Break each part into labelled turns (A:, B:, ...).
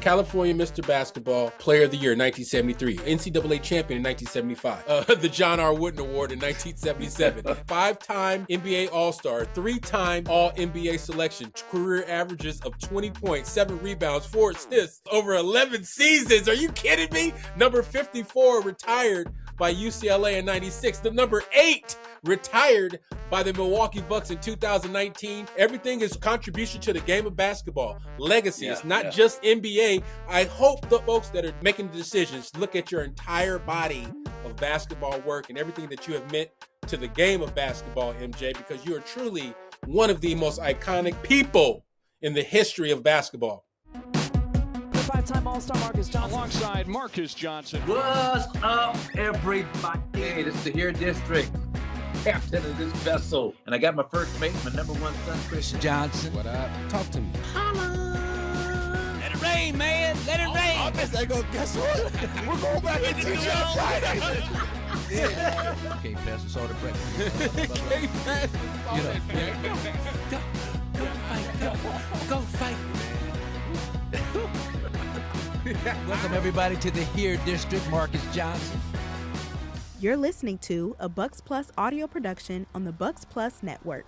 A: California Mr. Basketball Player of the Year in 1973, NCAA Champion in 1975, the John R. Wooden Award in 1977, 5-time NBA All-Star, 3-time All-NBA selection, career averages of 20 points, 7 rebounds, 4 assists over 11 seasons. Are you kidding me? Number 54, retired by UCLA in 96. The number 8, retired by the Milwaukee Bucks in 2019. Everything is contribution to the game of basketball. Legacy. It's not just NBA. I hope the folks that are making the decisions look at your entire body of basketball work and everything that you have meant to the game of basketball, MJ, because you are truly one of the most iconic people in the history of basketball.
B: 5-time All-Star Marques Johnson.
C: Alongside Marques Johnson.
D: What's up, everybody? Hey, this is the Here District, captain of this vessel. And I got my first mate, my number one son, Kris Johnson.
A: What up? Talk to me.
B: Holla! Let it rain, man. Let it rain.
E: I guess I go, guess what? We're going back to teach on Friday.
D: Yeah. Can't pass us all the breakfast.
A: Can't pass us all the breakfast.
D: Go fight. Welcome, everybody, to the Here District, Marques Johnson.
F: You're listening to a Bucks Plus audio production on the Bucks Plus Network.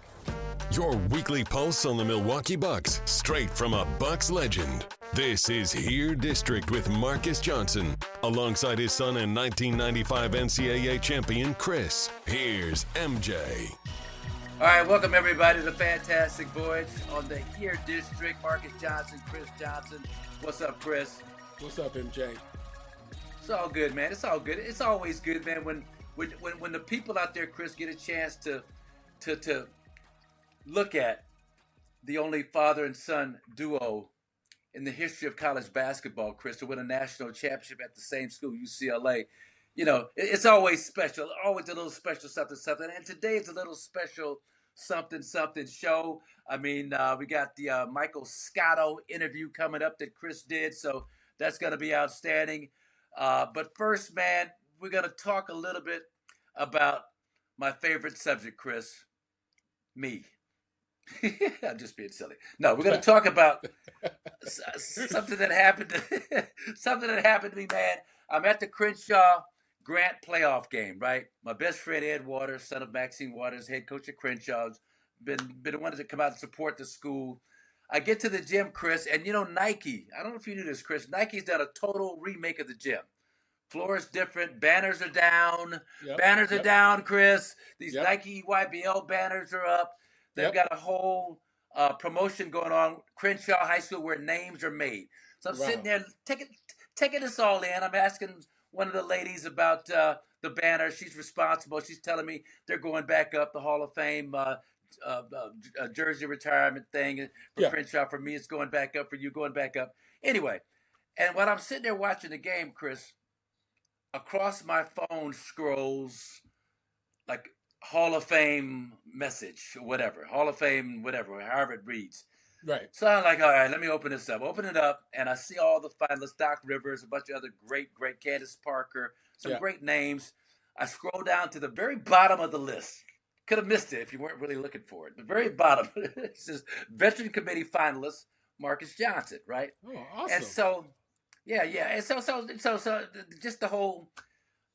G: Your weekly pulse on the Milwaukee Bucks, straight from a Bucks legend. This is Here District with Marques Johnson, alongside his son and 1995 NCAA champion, Kris. Here's MJ.
D: All right, welcome, everybody, to the Fantastic Voyage on the Here District. Marques Johnson, Kris Johnson. What's up, Kris?
A: What's up, MJ?
D: It's all good, man. It's all good. It's always good, man, when the people out there, Kris, get a chance to look at the only father and son duo in the history of college basketball, Kris, to win a national championship at the same school, UCLA. You know, it's always special, always a little special something. And today it's a little special something show. I mean, we got the Michael Scotto interview coming up that Kris did, so that's going to be outstanding. But first, man, we're going to talk a little bit about my favorite subject, Kris, me. I'm just being silly. No, we're going to talk about something that happened to me, man. I'm at the Crenshaw Grant playoff game, right? My best friend, Ed Waters, son of Maxine Waters, head coach at Crenshaw's, been wanted to come out and support the school. I get to the gym, Kris, and you know, Nike, I don't know if you knew this, Kris, Nike's done a total remake of the gym. Floor is different. Banners are down. Banners are down, Kris. These Nike YBL banners are up. They've got a whole promotion going on, Crenshaw High School, where names are made. So I'm sitting there taking this all in. I'm asking one of the ladies about the banner. She's responsible. She's telling me they're going back up, the Hall of Fame jersey retirement thing for Crenshaw. For me, it's going back up. For you, going back up. Anyway, and when I'm sitting there watching the game, Kris, across my phone scrolls like Hall of Fame message or whatever, Hall of Fame, whatever, however it reads.
A: Right.
D: So I'm like, all right, let me open this up. Open it up, and I see all the finalists, Doc Rivers, a bunch of other great Candace Parker, some great names. I scroll down to the very bottom of the list. Could have missed it if you weren't really looking for it. The very bottom, it says Veteran Committee finalist, Marques Johnson, right?
A: Oh, awesome.
D: And so, and so just the whole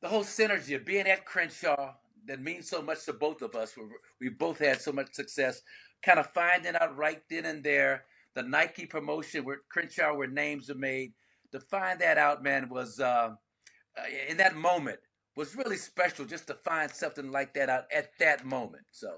D: synergy of being at Crenshaw that means so much to both of us. We both had so much success. Kind of finding out right then and there, the Nike promotion where Crenshaw, where names are made. To find that out, man, was in that moment was really special. Just to find something like that out at that moment. So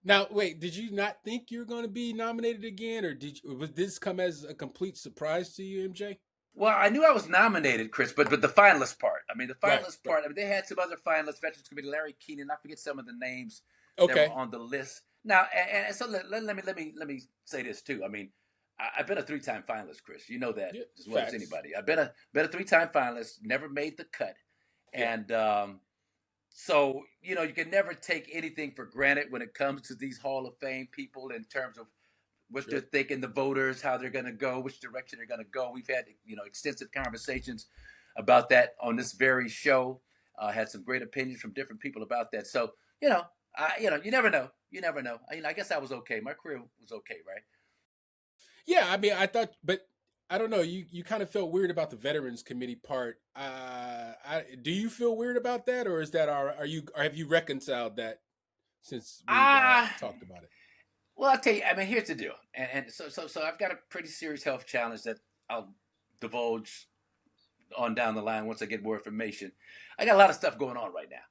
A: now, wait, did you not think you were going to be nominated again, or was this come as a complete surprise to you, MJ?
D: Well, I knew I was nominated, Kris, but the finalist part. I mean, the finalist part. I mean, they had some other finalists, Veterans Committee, Larry Keenan. I forget some of the names that were on the list. Now, and so let me say this too. I mean, I've been a 3-time finalist, Kris. You know that as well as anybody. I've been a 3-time finalist, never made the cut, and so you know you can never take anything for granted when it comes to these Hall of Fame people in terms of what they're thinking, the voters, how they're going to go, which direction they're going to go. We've had extensive conversations about that on this very show. Had some great opinions from different people about that. So you never know. You never know. I guess I was okay. My career was okay, right?
A: Yeah, I mean, I thought, but I don't know. You kind of felt weird about the Veterans Committee part. Do you feel weird about that, or is that have you reconciled that since we talked about it?
D: Well, I'll tell you. I mean, here's the deal, and so I've got a pretty serious health challenge that I'll divulge on down the line once I get more information. I got a lot of stuff going on right now,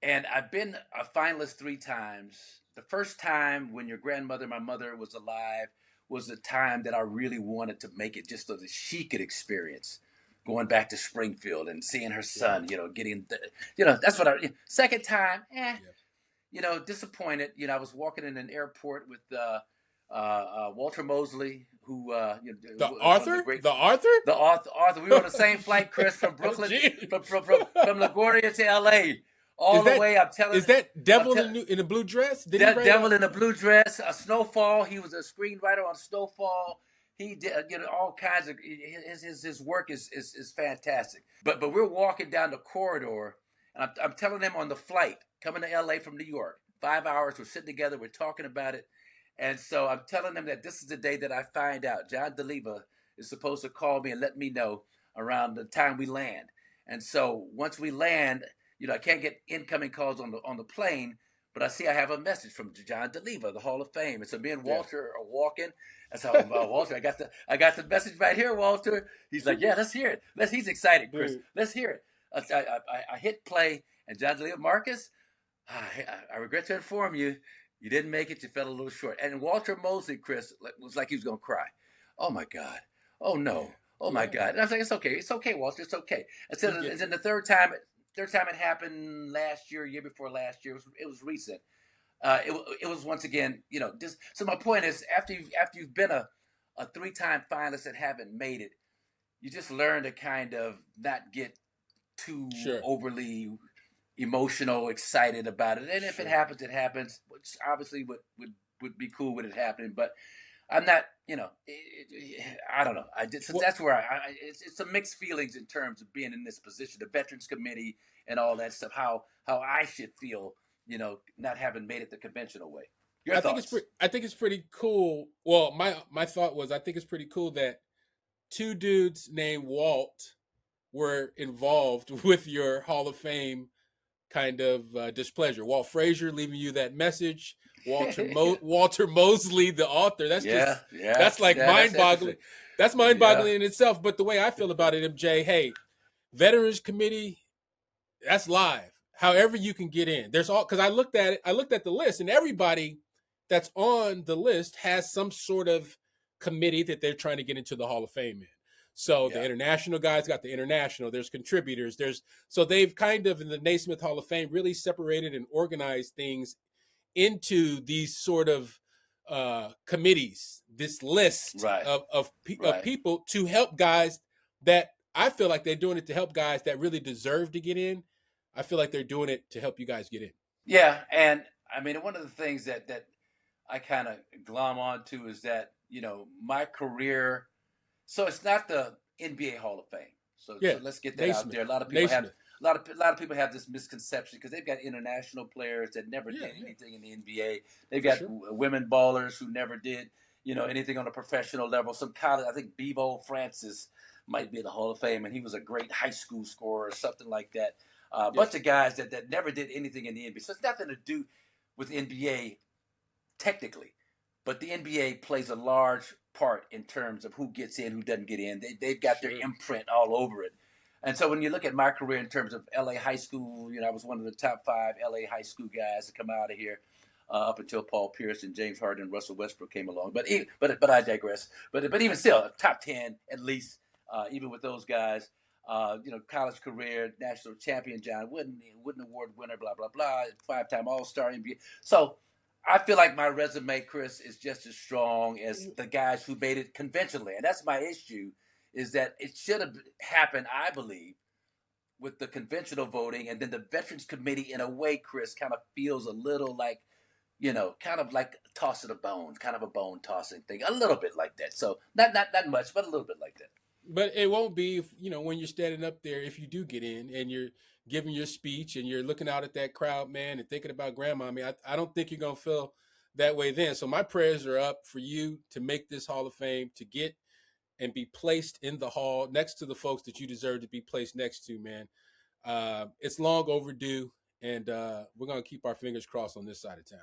D: and I've been a finalist 3 times. The first time when your grandmother, my mother, was alive, was the time that I really wanted to make it just so that she could experience going back to Springfield and seeing her son, getting, that's what second time, disappointed. I was walking in an airport with Walter Mosley, who,
A: the author.
D: We were on the same flight, Chris, from Brooklyn, from LaGuardia to LA. The way, I'm telling you.
A: Is that Devil in a blue dress?
D: Devil in a blue dress, a Snowfall. He was a screenwriter on Snowfall. He did, all kinds of, his work is fantastic. But we're walking down the corridor, and I'm telling him on the flight, coming to LA from New York, 5 hours, we're sitting together, we're talking about it. And so I'm telling them that this is the day that I find out. John DeLeva is supposed to call me and let me know around the time we land. And so once we land, I can't get incoming calls on the plane, but I see I have a message from John DeLeva, the Hall of Fame. And so me and Walter are walking. I said, Walter, I got the message right here, Walter. He's like, yeah, let's hear it. He's excited, Chris. Let's hear it. I hit play, and John DeLeva, Marcus, I regret to inform you, you didn't make it. You fell a little short. And Walter Mosley, Chris, was like he was going to cry. Oh, my God. Oh, no. Oh, my God. And I was like, it's okay. It's okay, Walter. It's okay. And then the third time it happened last year before last year. It was recent. It was once again, so my point is, after you've been a 3-time finalist and haven't made it, you just learn to kind of not get too overly emotional, excited about it. And if it happens, it happens, which obviously would be cool with it happening. But I'm not, I don't know. That's where it's some mixed feelings in terms of being in this position, the Veterans Committee and all that stuff, how I should feel, not having made it the conventional way. Your thoughts?
A: I think it's pretty cool. Well, my thought was, I think it's pretty cool that 2 dudes named Walt were involved with your Hall of Fame kind of displeasure. Walt Frazier leaving you that message. Walter Mosley, the author. That's that's mind-boggling. That's mind-boggling in itself. But the way I feel about it, MJ, hey, Veterans Committee, that's live. However you can get in. There's all, because I looked at the list, and everybody that's on the list has some sort of committee that they're trying to get into the Hall of Fame in. So the international guys got the international. There's contributors. So they've kind of, in the Naismith Hall of Fame, really separated and organized things into these sort of committees, this list of people to help guys that I feel like they're doing it to help guys that really deserve to get in. I feel like they're doing it to help you guys get in.
D: Yeah, and I mean, one of the things that I kind of glom on to is that, my career. So it's not the NBA Hall of Fame. So let's get that out there. A lot of people have this misconception because they've got international players that never did anything in the NBA. They've got women ballers who never did, anything on a professional level. Some college, I think Bevo Francis might be in the Hall of Fame, and he was a great high school scorer or something like that. A bunch of guys that never did anything in the NBA. So it's nothing to do with the NBA technically, but the NBA plays a large part in terms of who gets in, who doesn't get in. They've got their imprint all over it. And so when you look at my career in terms of LA high school, I was one of the top 5 LA high school guys to come out of here up until Paul Pierce and James Harden and Russell Westbrook came along. But I digress. But even still, top 10 at least, even with those guys. College career, national champion, John Wooden Award winner, blah, blah, blah, 5-time All-Star NBA. So I feel like my resume, Chris, is just as strong as the guys who made it conventionally. And that's my issue, is that it should have happened, I believe, with the conventional voting. And then the Veterans Committee, in a way, Chris, kind of feels a little like, kind of like tossing a bone, kind of a bone tossing thing, a little bit like that. So not much, but a little bit like that.
A: But it won't be, when you're standing up there, if you do get in and you're giving your speech and you're looking out at that crowd, man, and thinking about grandma. I mean, I don't think you're going to feel that way then. So my prayers are up for you to make this Hall of Fame, to get and be placed in the hall next to the folks that you deserve to be placed next to, man. It's long overdue, and we're going to keep our fingers crossed on this side of town.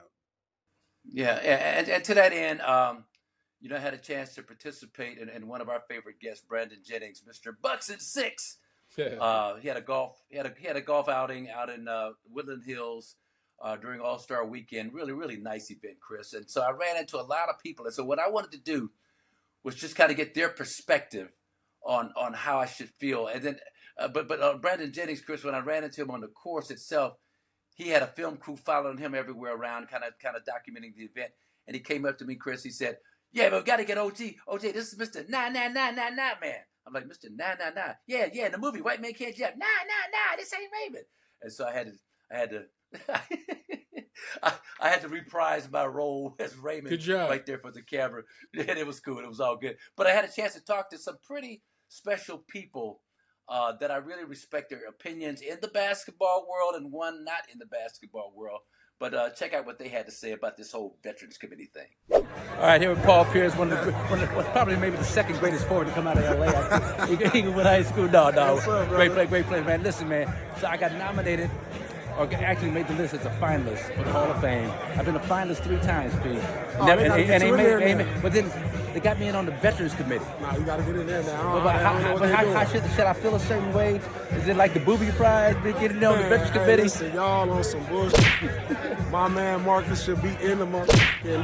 D: Yeah, and to that end, I had a chance to participate in one of our favorite guests, Brandon Jennings, Mr. Bucks and Six. He had a golf outing out in Woodland Hills during All-Star Weekend. Really, really nice event, Kris. And so I ran into a lot of people. And so what I wanted to do was just kind of get their perspective on how I should feel. And then, but Brandon Jennings, Kris, when I ran into him on the course itself, he had a film crew following him everywhere around, kind of documenting the event. And he came up to me, Kris. He said, "Yeah, but we got to get OG. OJ, this is Mr. 99999 man." I'm like, "Mr. 999? Yeah, in the movie, White Man Can't Jump. 999, this ain't Raymond." And so I had to I had to reprise my role as Raymond.
A: Good job.
D: Right there for the camera. And it was cool. It was all good. But I had a chance to talk to some pretty special people that I really respect their opinions in the basketball world and one not in the basketball world. But check out what they had to say about this whole Veterans Committee thing.
H: All right, here with Paul Pierce, one of the probably maybe the second greatest forward to come out of LA. Even with high school. No. Great play, man. Listen, man. So I got nominated, or actually made the list as a finalist for the Hall of Fame. I've been a finalist 3 times, Pete. But then they got me in on the Veterans Committee.
E: Nah, you got to get in there now.
H: How should I feel a certain way? Is it like the Booby Prize, getting on the Veterans Committee?
E: Listen, y'all on some bullshit. My man Marcus should be in the motherfucking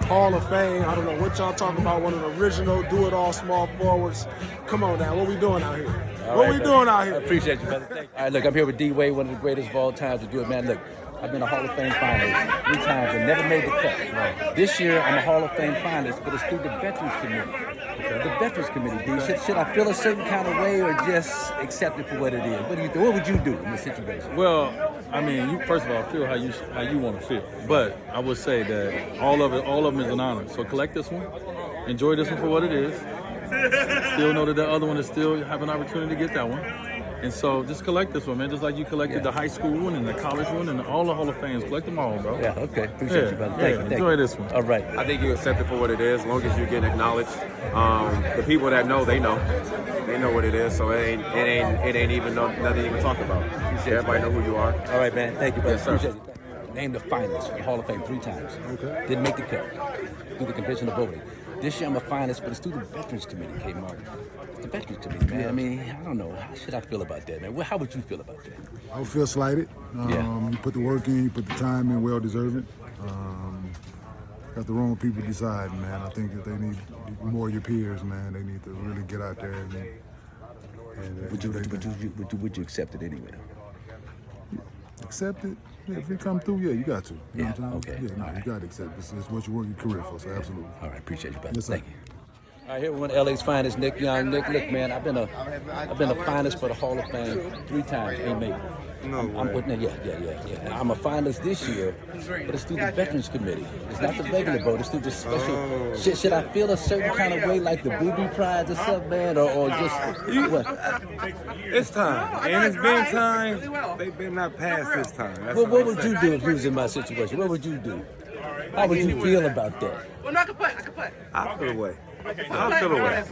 E: Hall of Fame. I don't know what y'all talking about. One of the original do-it-all small forwards. Come on now, what we doing out here? What we doing out here?
H: I appreciate you, brother. Thank you. All right, look, I'm here with D. Wade, one of the greatest of all time to do it, man. Look, I've been a Hall of Fame finalist 3 times and never made the cut. Right. This year, I'm a Hall of Fame finalist, but it's through the Veterans Committee. Okay. The Veterans Committee, D. Should I feel a certain kind of way or just accept it for what it is? What do you think? What would you do in this situation?
I: Well, I mean, you first of all feel how you want to feel, but I would say that all of them is an honor. So collect this one, enjoy this one for what it is. Still know that the other one is still have an opportunity to get that one. And so just collect this one, man. Just like you collected the high school one and the college one and all the Hall of Fames. Collect them all, bro.
H: Yeah, okay. Appreciate you, brother. Thank you.
I: Enjoy this one.
H: All right.
J: I think you accept it for what it is, as long as you're getting acknowledged. The people that know, they know. They know what it is, so it ain't even nothing even talk about. Everybody know who you are.
H: All right, man. Thank you, brother.
J: Yes, sir.
H: Appreciate it. Named the finalist for the Hall of Fame 3 times. Okay. Didn't make the cut through the conventional voting. This year I'm a finalist, but it's through the Veterans Committee, K. Martin. It's the Veterans Committee, man. I mean, I don't know. How should I feel about that, man? How would you feel about that?
K: I would feel slighted. You put the work in, you put the time in, well deserved. Got the wrong people deciding, man. I think that they need more of your peers, man. They need to really get out there and
H: would you accept it anyway?
K: Accept it? Yeah, if it come through, yeah, you got to. You know what I'm saying?
H: Okay.
K: Yeah, you got to accept it. It's what you work your career for, so absolutely.
H: All right, appreciate you, brother.
K: Yes, sir.
H: Thank you. All right, here with one of LA's finest, Nick Young. Nick, look, man, I've been a finalist for the Hall of Fame 3 times. Ain't made it. I'm putting it. Yeah. I'm a finalist this year, but it's through the Veterans Committee. It's not the regular vote. It's through the special. Should I feel a certain kind of way, like the Booby Prize or something, man, or just what?
J: It's time, and it's been time. They better not pass this time.
H: What would you do if you was in my situation? What would you do? How would you feel about that?
J: Well, no, I can put. I'll feel away. I'll feel away.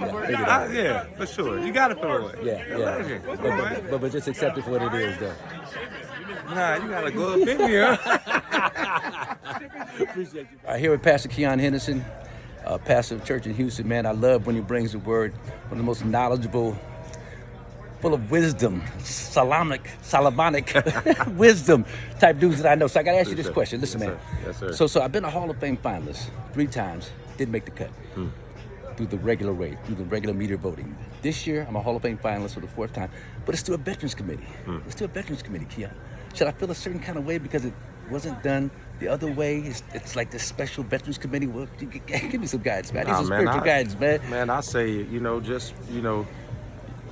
J: Yeah, for sure. You gotta feel away.
H: Yeah. But just accept it for what it is, though.
J: Nah, you gotta go up in here.
H: Appreciate you. All right, here with Pastor Keon Henderson, pastor of church in Houston. Man, I love when he brings the word. One of the most knowledgeable, full of wisdom, Solomonic wisdom type dudes that I know. So I got to ask you this question. Listen, man.
J: Yes, sir.
H: So I've been a Hall of Fame finalist 3 times. Didn't make the cut through the regular way, through the regular media voting. This year, I'm a Hall of Fame finalist for the 4th time, but it's through a Veterans Committee. It's through a Veterans Committee, Keon. Should I feel a certain kind of way because it wasn't done the other way? It's like this special Veterans Committee. Well, give me some guidance, man. These are spiritual guidance, man.
J: Man, I say,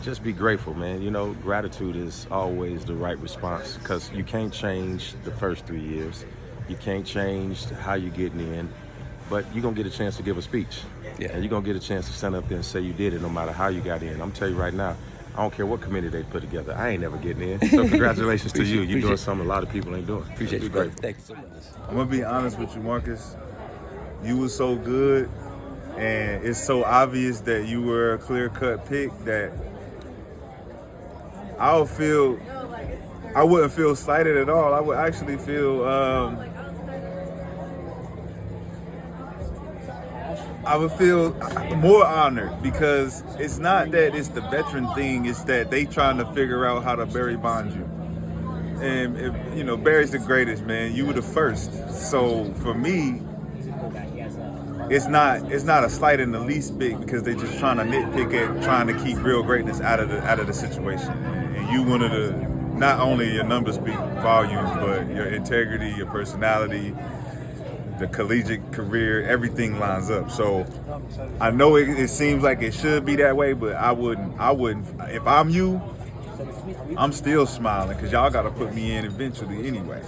J: just be grateful, man. Gratitude is always the right response because you can't change the first 3 years. You can't change how you're getting in, but you're going to get a chance to give a speech.
H: Yeah.
J: And you're going to get a chance to stand up there and say you did it no matter how you got in. I'm telling you right now, I don't care what committee they put together. I ain't never getting in. So congratulations to you. You're doing something a lot of people ain't doing.
H: Appreciate you, brother. Thank you so much.
L: I'm going to be honest with you, Marcus. You were so good. And it's so obvious that you were a clear-cut pick that I wouldn't feel slighted at all. I would actually feel more honored, because it's not that it's the veteran thing, it's that they trying to figure out how to Barry Bond you. And Barry's the greatest, man. You were the first. So for me, it's not a slight in the least bit, because they're just trying to nitpick at trying to keep real greatness out of the situation. And you one of the, not only your numbers speak volumes, but your integrity, your personality, the collegiate career, everything lines up. So I know it seems like it should be that way, but I wouldn't. If I'm you, I'm still smiling, because y'all got to put me in eventually anyway.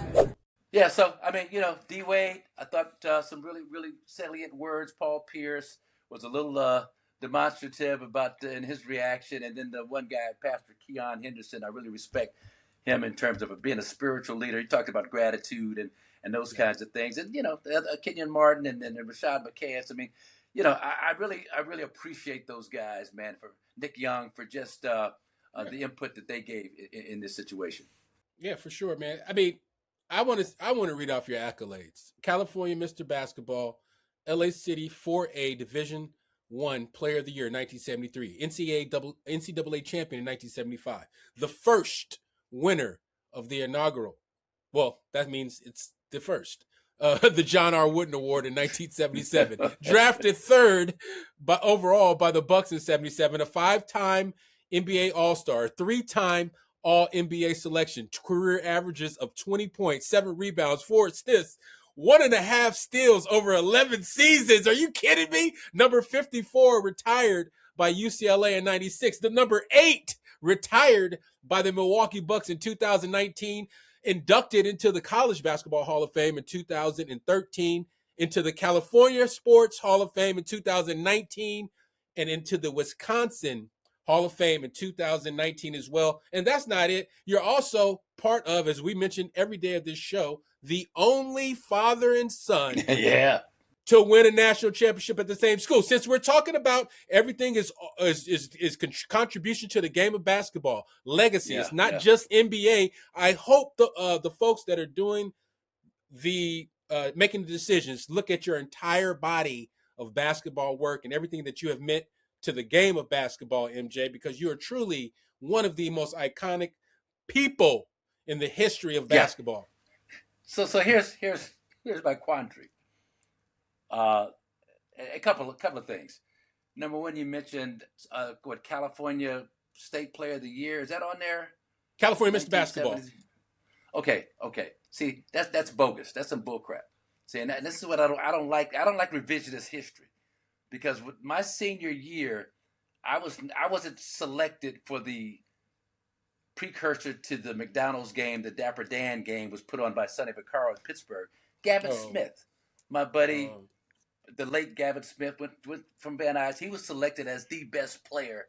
D: Yeah, so, I mean, D. Wade, I thought some really, really salient words. Paul Pierce was a little demonstrative about in his reaction. And then the one guy, Pastor Keon Henderson, I really respect him in terms of being a spiritual leader. He talked about gratitude and those kinds of things. And, Kenyon Martin and Rashad McCants. I mean, I really appreciate those guys, man, for Nick Young, for just the input that they gave in this situation.
A: Yeah, for sure, man. I mean, I want to read off your accolades. California Mr. Basketball, LA City 4A Division I Player of the Year 1973, NCAA Champion in 1975, the first winner of the inaugural. Well, that means it's the first. The John R. Wooden Award in 1977, drafted third overall by the Bucks in 77, a 5-time NBA All-Star, 3-time All-NBA selection, career averages of 20 points, 7 rebounds, 4 assists, 1.5 steals over 11 seasons. Are you kidding me? Number 54 retired by UCLA in 96. The number 8 retired by the Milwaukee Bucks in 2019. Inducted into the College Basketball Hall of Fame in 2013, into the California Sports Hall of Fame in 2019, and into the Wisconsin Hall of Fame in 2019 as well. And that's not it. You're also part of, as we mentioned every day of this show, the only father and son to win a national championship at the same school. Since we're talking about everything is contribution to the game of basketball, legacy. It's not just NBA. I hope the folks that are doing the making the decisions look at your entire body of basketball work and everything that you have meant to the game of basketball, MJ, because you are truly one of the most iconic people in the history of basketball.
D: So here's my quandary. A couple of things. Number one, you mentioned California State Player of the Year. Is that on there?
A: California Mr. Basketball.
D: Okay. See, that's bogus. That's some bullcrap. See, and this is what I don't like. I don't like revisionist history, because with my senior year, I wasn't selected for the precursor to the McDonald's game. The Dapper Dan game was put on by Sonny Vaccaro in Pittsburgh. Gavin Smith, my buddy. The late Gavin Smith went from Van Nuys. He was selected as the best player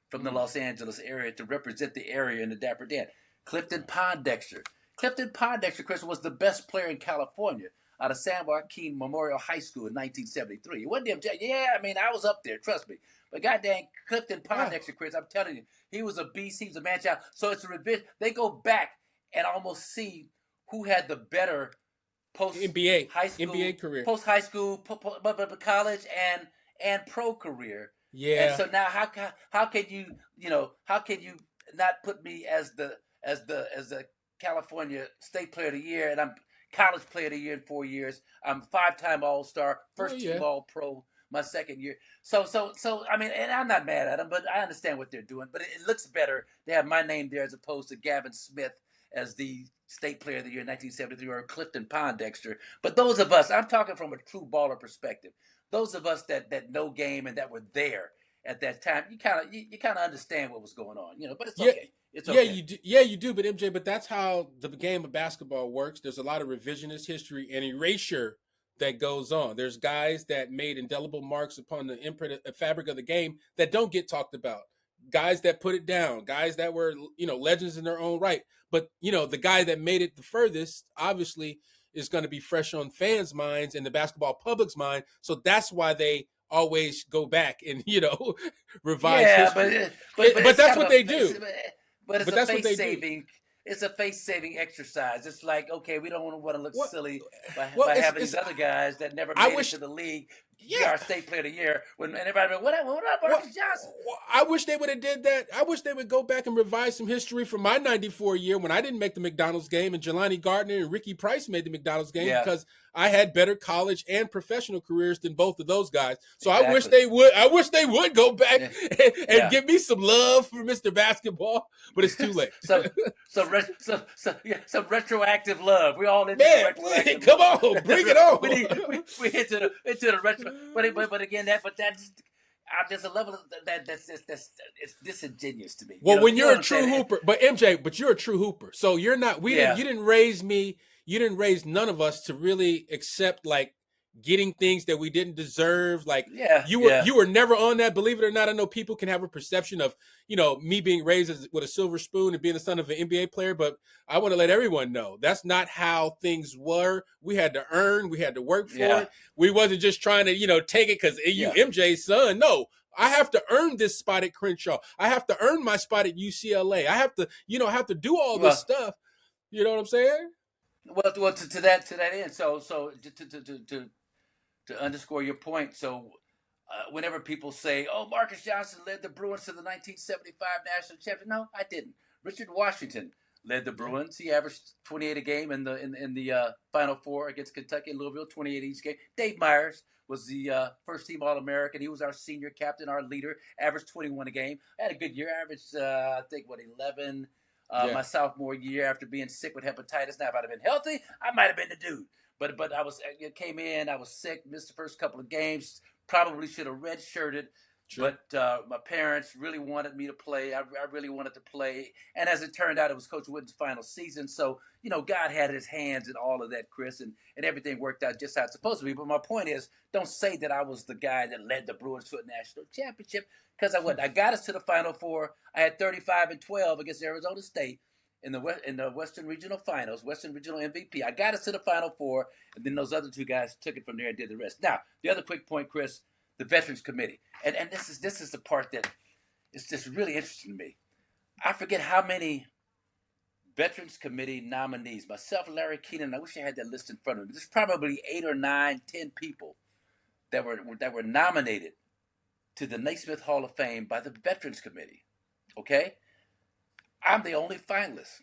D: from the Los Angeles area to represent the area in the Dapper Dan. Clifton Pondexter, Chris, was the best player in California out of San Joaquin Memorial High School in 1973. It wasn't him. Yeah, I mean, I was up there, trust me. But goddamn, Clifton Pondexter, Chris, I'm telling you, he was a beast. He was a man child. So it's a revision. They go back and almost see who had the better
A: NBA career,
D: post high school, college and pro career.
A: Yeah.
D: And so now how can you not put me as the California State Player of the Year, and I'm College Player of the Year in 4 years. I'm 5-time All-Star, first team All-Pro my second year. So I mean, and I'm not mad at them, but I understand what they're doing. But it looks better to have my name there as opposed to Gavin Smith as the State Player of the Year in 1973, or Clifton Pondexter. But those of us, I'm talking from a true baller perspective, those of us that know game and that were there at that time, you kind of understand what was going on, but it's okay. It's okay.
A: You do, but MJ, but that's how the game of basketball works. There's a lot of revisionist history and erasure that goes on. There's guys that made indelible marks upon the imprint, fabric of the game that don't get talked about. Guys that put it down, guys that were, legends in their own right. But, the guy that made it the furthest, obviously, is going to be fresh on fans' minds and the basketball public's mind. So that's why they always go back and revise
D: history.
A: But that's what they do.
D: But it's a face-saving. It's a face-saving exercise. It's like, okay, we don't want to look silly by having these other guys that never made it to the league. Yeah, our state player of the year. When everybody, what up, Marques Johnson?
A: I wish they would have did that. I wish they would go back and revise some history from my '94 year when I didn't make the McDonald's game, and Jelani Gardner and Ricky Price made the McDonald's game because I had better college and professional careers than both of those guys. So exactly. I wish they would go back and give me some love for Mr. Basketball, but it's too late.
D: some retroactive love. We all into
A: retroactive. Come on, bring it on.
D: we into the retro. But again, there's a level of that's it's disingenuous to me.
A: Well, when you're a true hooper, but MJ, you're a true hooper, so you're not. You didn't raise me. You didn't raise none of us to really accept like getting things that we didn't deserve. Like you were never on that. Believe it or not, I know people can have a perception of me being raised with a silver spoon and being the son of an NBA player, but I want to let everyone know that's not how things were. We had to earn. We had to work for it. We wasn't just trying to take it because you MJ's son. No. I have to earn this spot at Crenshaw. I have to earn my spot at UCLA. I have to do all this stuff. You know what I'm saying?
D: Well, to that end. So to underscore your point. So whenever people say, "Oh, Marques Johnson led the Bruins to the 1975 national championship," no, I didn't. Richard Washington led the Bruins. He averaged 28 a game in the Final Four against Kentucky and Louisville, 28 each game. Dave Myers was the first-team All-American. He was our senior captain, our leader, averaged 21 a game. I had a good year. Averaged, 11 my sophomore year after being sick with hepatitis. Now, if I'd have been healthy, I might have been the dude. But I came in, I was sick, missed the first couple of games, probably should have redshirted. Sure. But my parents really wanted me to play. I really wanted to play. And as it turned out, it was Coach Wooden's final season. So, God had his hands in all of that, Chris, and everything worked out just how it's supposed to be. But my point is, don't say that I was the guy that led the Bruins to a national championship, because I wasn't. I got us to the Final Four. I had 35 and 12 against Arizona State in the Western Regional Finals, Western Regional MVP. I got us to the Final Four, and then those other two guys took it from there and did the rest. Now, the other quick point, Chris, the Veterans Committee. And this is the part that is just really interesting to me. I forget how many Veterans Committee nominees, myself, Larry Keenan, I wish I had that list in front of me. There's probably 8 or 9, 10 people that were nominated to the Naismith Hall of Fame by the Veterans Committee. Okay? I'm the only finalist.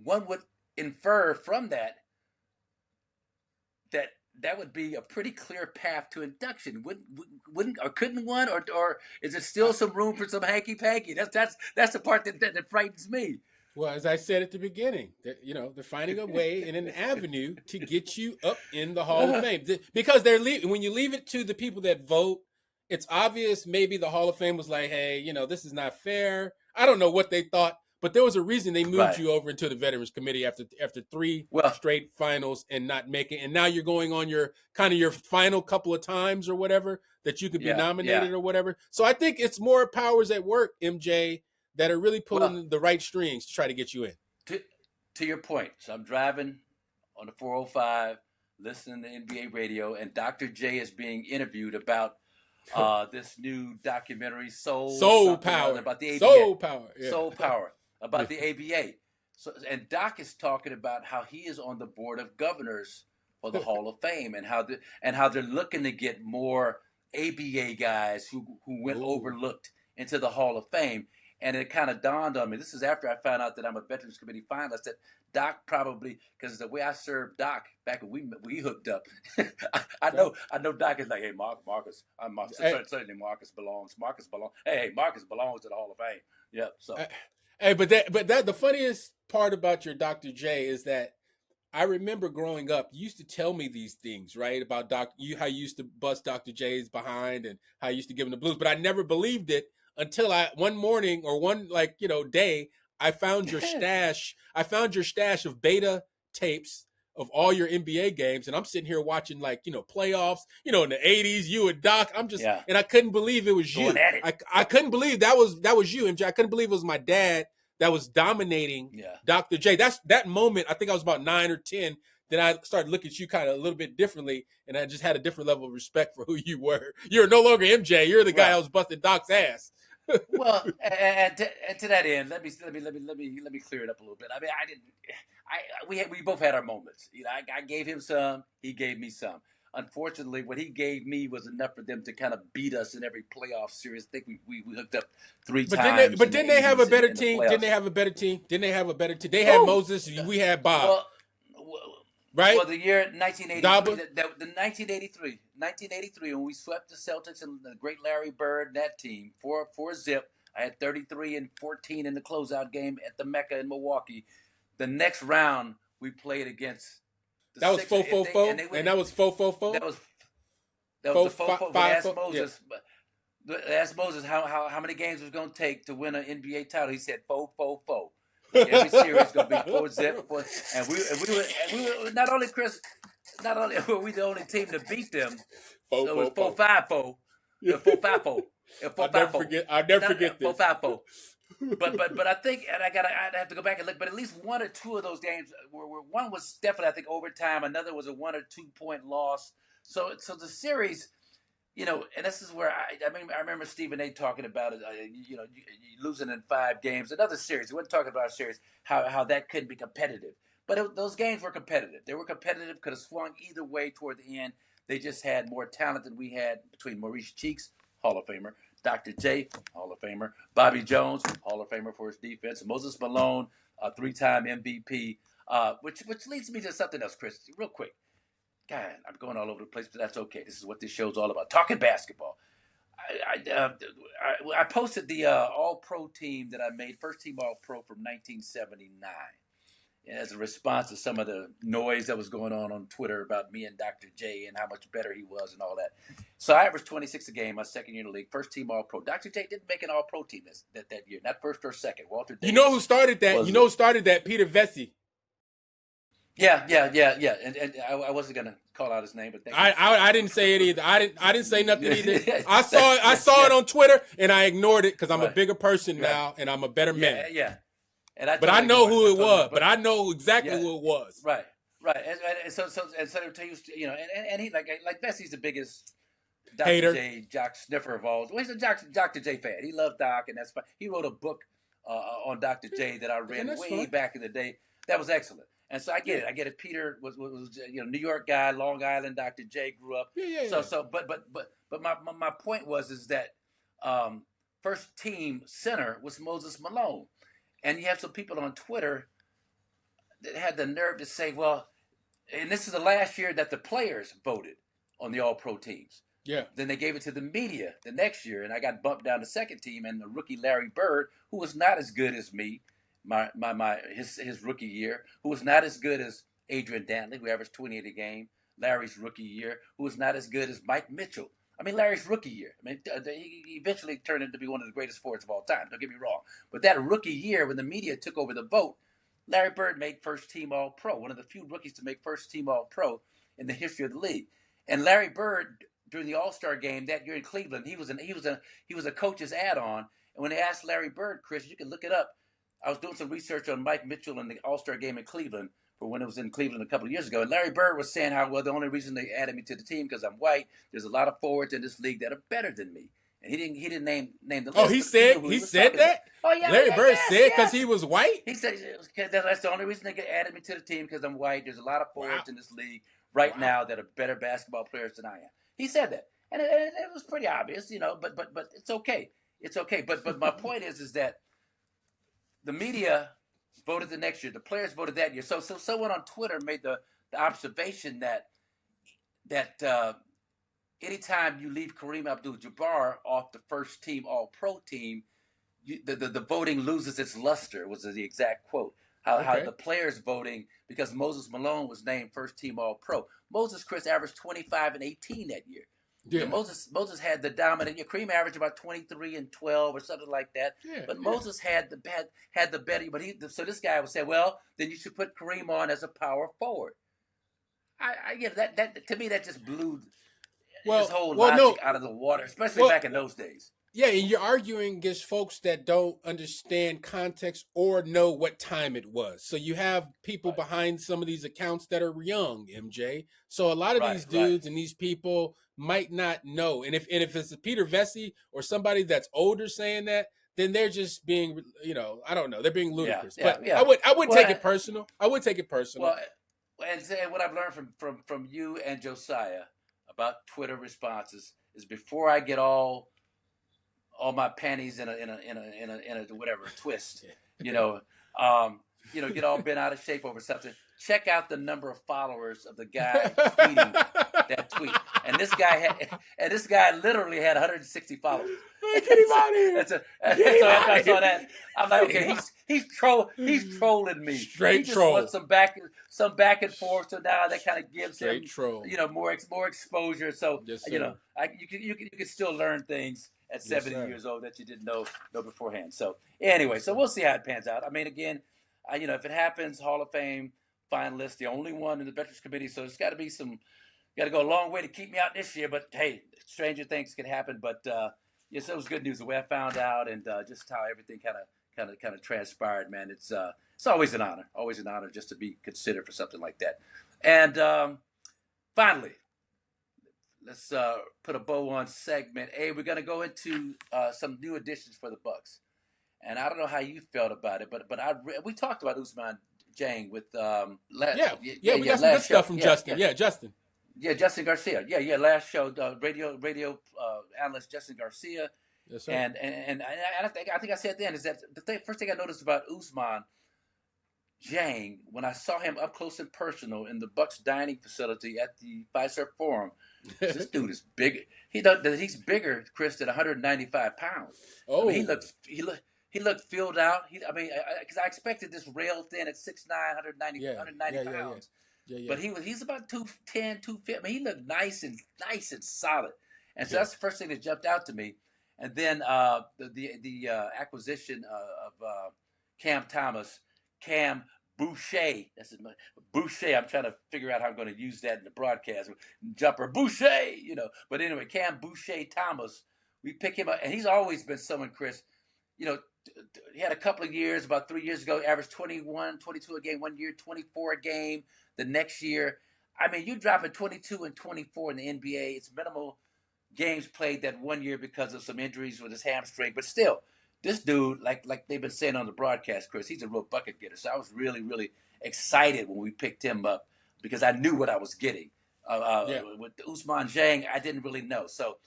D: One would infer from that would be a pretty clear path to induction. Wouldn't or couldn't one, or is there still some room for some hanky panky? That's the part that frightens me.
A: Well, as I said at the beginning, they're finding a way and an avenue to get you up in the Hall of Fame, because when you leave it to the people that vote, it's obvious. Maybe the Hall of Fame was like, hey, this is not fair. I don't know what they thought. But there was a reason they moved you over into the Veterans Committee after 3 straight finals and not making. And now you're going on your final couple of times or whatever that you could be nominated or whatever. So I think it's more powers at work, MJ, that are really pulling the right strings to try to get you in.
D: To your point, so I'm driving on the 405, listening to NBA radio, and Dr. J is being interviewed about this new documentary, Soul Power, about the ABA. Soul Power. About the ABA. So, and Doc is talking about how he is on the board of governors for the Hall of Fame, and how they're looking to get more ABA guys who went overlooked into the Hall of Fame. And it kind of dawned on me, this is after I found out that I'm a Veterans Committee finalist, that Doc probably, because the way I served Doc back when we hooked up, I know Doc is like, hey, Marques, certainly Marques belongs. Hey, Marques belongs to the Hall of Fame. Yep. So.
A: Hey, but the funniest part about your Dr. J is that I remember growing up, you used to tell me these things, right? About how you used to bust Dr. J's behind and how you used to give him the blues, but I never believed it until one morning or one day, I found your stash. I found your stash of beta tapes of all your NBA games, and I'm sitting here watching playoffs, in the 80s, you and Doc. And I couldn't believe it was you. I couldn't believe that was you, MJ. I couldn't believe it was my dad that was dominating Dr. J. That moment, I think I was about 9 or 10, then I started looking at you kind of a little bit differently, and I just had a different level of respect for who you were. You're no longer MJ. You're the guy that was busting Doc's ass.
D: Well, and to that end, let me clear it up a little bit. I mean, we both had our moments. You know, I gave him some, he gave me some. Unfortunately, what he gave me was enough for them to kind of beat us in every playoff series. I think we hooked up 3 times.
A: But didn't they have a better team? Didn't they have a better team? They had Moses. We had Bob. Right?
D: Well, the year 1983, when we swept the Celtics and the great Larry Bird, that team, 4-0. I had 33 and 14 in the closeout game at the Mecca in Milwaukee. The next round, we played against the
A: that was 4-4-4, and that was 4-4-4?
D: That was the 4-4. Asked Moses how many games it was going to take to win an NBA title. He said 4-4-4. Every series going to be 4-0, and we were not only were we the only team to beat them. So it was 4-5-4. 4-5-4.
A: I'll never forget this.
D: 4-5-4. But I think, and I'd have to go back and look, but at least 1 or 2 of those games were one was definitely, I think, overtime. Another was a 1 or 2 point loss. So the series, you know, and this is where I remember Stephen A. talking about it. You losing in 5 games. Another series. He wasn't talking about a series how that couldn't be competitive. But those games were competitive. They were competitive. Could have swung either way toward the end. They just had more talent than we had between Maurice Cheeks, Hall of Famer, Dr. J, Hall of Famer, Bobby Jones, Hall of Famer for his defense, Moses Malone, a 3-time MVP, which leads me to something else, Chris, real quick. God, I'm going all over the place, but that's okay. This is what this show's all about. Talking basketball. I posted the All-Pro team that I made, first team All-Pro from 1979, as a response to some of the noise that was going on Twitter about me and Dr. J and how much better he was and all that. So I averaged 26 a game my second year in the league, first team All-Pro. Dr. J didn't make an All-Pro team that year, not first or second. Walter Davis.
A: You know who started that? Peter Vesey.
D: Yeah. And I wasn't gonna call out his name, but
A: I didn't say it either. I didn't say nothing either. I saw it on Twitter and I ignored it because I'm a bigger person now and I'm a better man.
D: Yeah.
A: But I know who it was. But I know exactly who it was.
D: Right. And so you know, and he like Vesey's the biggest Dr.
A: Hater.
D: J jock sniffer of all. Well, he's a Dr. J fan. He loved Doc, and that's fine. He wrote a book on Dr. J that I read way back in the day. That was excellent. And so I get it. I get it. Peter was New York guy, Long Island. Dr. J grew up. But my point was that first team center was Moses Malone, and you have some people on Twitter that had the nerve to say, well, and this is the last year that the players voted on the All-Pro teams.
A: Yeah.
D: Then they gave it to the media the next year, and I got bumped down to second team, and the rookie Larry Bird, who was not as good as me, his rookie year, who was not as good as Adrian Dantley, who averaged 28 a game, Larry's rookie year, who was not as good as Mike Mitchell. I mean, Larry's rookie year. I mean, he eventually turned into be one of the greatest forwards of all time. Don't get me wrong. But that rookie year, when the media took over the vote, Larry Bird made first team All-Pro, one of the few rookies to make first team All-Pro in the history of the league. And Larry Bird, during the All-Star game that year in Cleveland, he was a coach's add-on. And when they asked Larry Bird, Chris, you can look it up. I was doing some research on Mike Mitchell and the All-Star game in Cleveland for when it was in Cleveland a couple of years ago. And Larry Bird was saying how, well, the only reason they added me to the team because I'm white. There's a lot of forwards in this league that are better than me. And he didn't name the list.
A: Oh, he said that?
D: Oh, yeah.
A: Larry Bird said because he was white?
D: He said that's the only reason they added me to the team because I'm white. There's a lot of forwards in this league right now that are better basketball players than I am. He said that. And it was pretty obvious, but it's okay. It's okay. But my point is that the media voted the next year. The players voted that year. So someone on Twitter made the observation that anytime you leave Kareem Abdul-Jabbar off the first team All-Pro team, the voting loses its luster, was the exact quote. How the players voting, because Moses Malone was named first team All-Pro. Moses, Chris, averaged 25 and 18 that year. Yeah. Moses had the dominant year. Kareem averaged about 23 and 12 or something like that. Yeah, but Moses had the better. But so this guy would say, well, then you should put Kareem on as a power forward. I get that to me that just blew his whole logic out of the water, especially back in those days.
A: Yeah, and you're arguing against folks that don't understand context or know what time it was. So you have people behind some of these accounts that are young, MJ. So a lot of these dudes and these people might not know. And if it's a Peter Vesey or somebody that's older saying that, then they're just being, I don't know, they're being ludicrous. I would take it personal. I would take it personal.
D: Well, and what I've learned from you and Josiah about Twitter responses is before I get all my panties in a whatever twist, get all bent out of shape over something. Check out the number of followers of the guy tweeting that tweet, and this guy literally had 160 followers.
A: Get him out of here!
D: So after I saw that, I'm like, okay, he's trolling me.
A: Straight
D: he just
A: troll.
D: Wants some back and forth. So now that kind of gives him, more exposure. So
A: yes,
D: you can still learn things at 70 years old that you didn't know beforehand. So anyway, so we'll see how it pans out. I mean, again, if it happens, Hall of Fame finalist, the only one in the Veterans Committee. So it's got to go a long way to keep me out this year. But hey, stranger things can happen. But yes, it was good news the way I found out and just how everything kind of transpired. Man, it's always an honor just to be considered for something like that. And finally, let's put a bow on segment A. We're going to go into some new additions for the Bucks. And I don't know how you felt about it, but we talked about Ousmane Dieng with
A: we got some good stuff from Justin. Yeah, Justin.
D: Yeah, Justin Garcia. Yeah. Last show, radio analyst Justin Garcia.
A: Yes, sir.
D: And I think I said at the end is that first thing I noticed about Ousmane Dieng when I saw him up close and personal in the Bucks dining facility at the Fiserv Forum. This dude is big. He's bigger, Chris, than 195 pounds.
A: Oh,
D: I mean, he looked filled out. Because I expected this rail thin at 6'9", 190 pounds.
A: Yeah.
D: But he's about 210, 250. I mean, he looked nice and solid. And so that's the first thing that jumped out to me. And then the acquisition of Cam Boucher. That's his name. Boucher. I'm trying to figure out how I'm going to use that in the broadcast. Jumper Boucher, But anyway, Cam Boucher Thomas. We pick him up, and he's always been someone, Chris. He had a couple of years, about 3 years ago, averaged 21, 22 a game 1 year, 24 a game the next year. I mean, you dropping 22 and 24 in the NBA. It's minimal games played that 1 year because of some injuries with his hamstring. But still, this dude, like they've been saying on the broadcast, Chris, he's a real bucket getter. So I was really, really excited when we picked him up because I knew what I was getting. With Ousmane Dieng, I didn't really know. So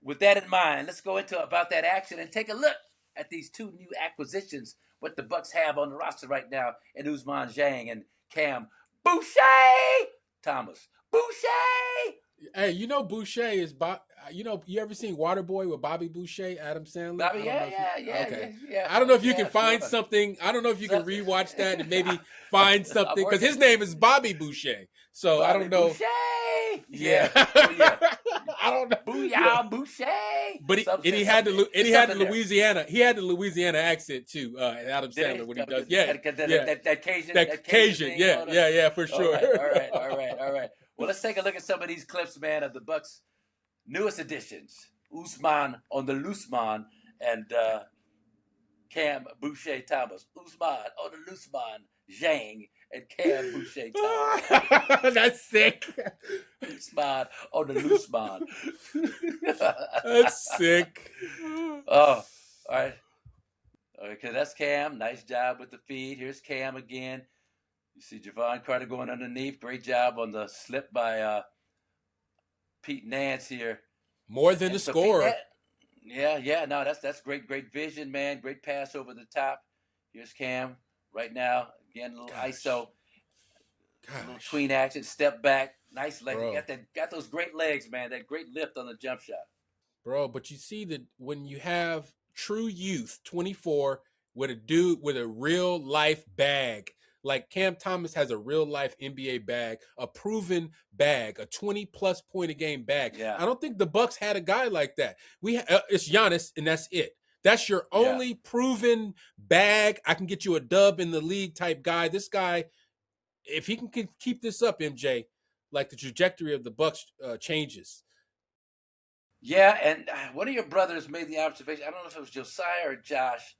D: with that in mind, let's go into about that action and take a look at these two new acquisitions, what the Bucks have on the roster right now, in Ousmane Dieng and Cam Boucher Thomas. Boucher!
A: Hey, Boucher is you ever seen Waterboy with Bobby Boucher, Adam Sandler?
D: Bobby, yeah.
A: I don't know if you can find something. I don't know if you can rewatch that and maybe find something because his name is Bobby Boucher. So I don't know.
D: Boucher.
A: Yeah.
D: I don't know. Booyah, Boucher.
A: But he had the Louisiana. He had the Louisiana accent too. Adam Sandler when he does.
D: That Cajun.
A: That Cajun. Yeah, for sure.
D: All right. Well, let's take a look at some of these clips, man, of the Bucks' newest additions. Ousmane on the Loosman and Cam Boucher Thomas. Ousmane on the Loosman, Dieng and Cam Boucher Thomas.
A: That's sick.
D: Ousmane on the Loosman.
A: That's sick.
D: Oh, all right. Okay, that's Cam. Nice job with the feed. Here's Cam again. You see Javon Carter going underneath. Great job on the slip by Pete Nance here.
A: More than the scorer.
D: No, that's great vision, man. Great pass over the top. Here's Cam right now. Again, a little ISO. A little tween action, step back. Nice leg. Got those great legs, man. That great lift on the jump shot.
A: Bro, but you see that when you have true youth, 24, with a dude with a real life bag, like Cam Thomas has a real life NBA bag, a proven bag, a 20+ point a game bag.
D: Yeah.
A: I don't think the Bucks had a guy like that. It's Giannis, and that's it. That's your only proven bag. I can get you a dub in the league type guy. This guy, if he can keep this up, MJ, like the trajectory of the Bucks changes.
D: Yeah, and one of your brothers made the observation, I don't know if it was Josiah or Josh,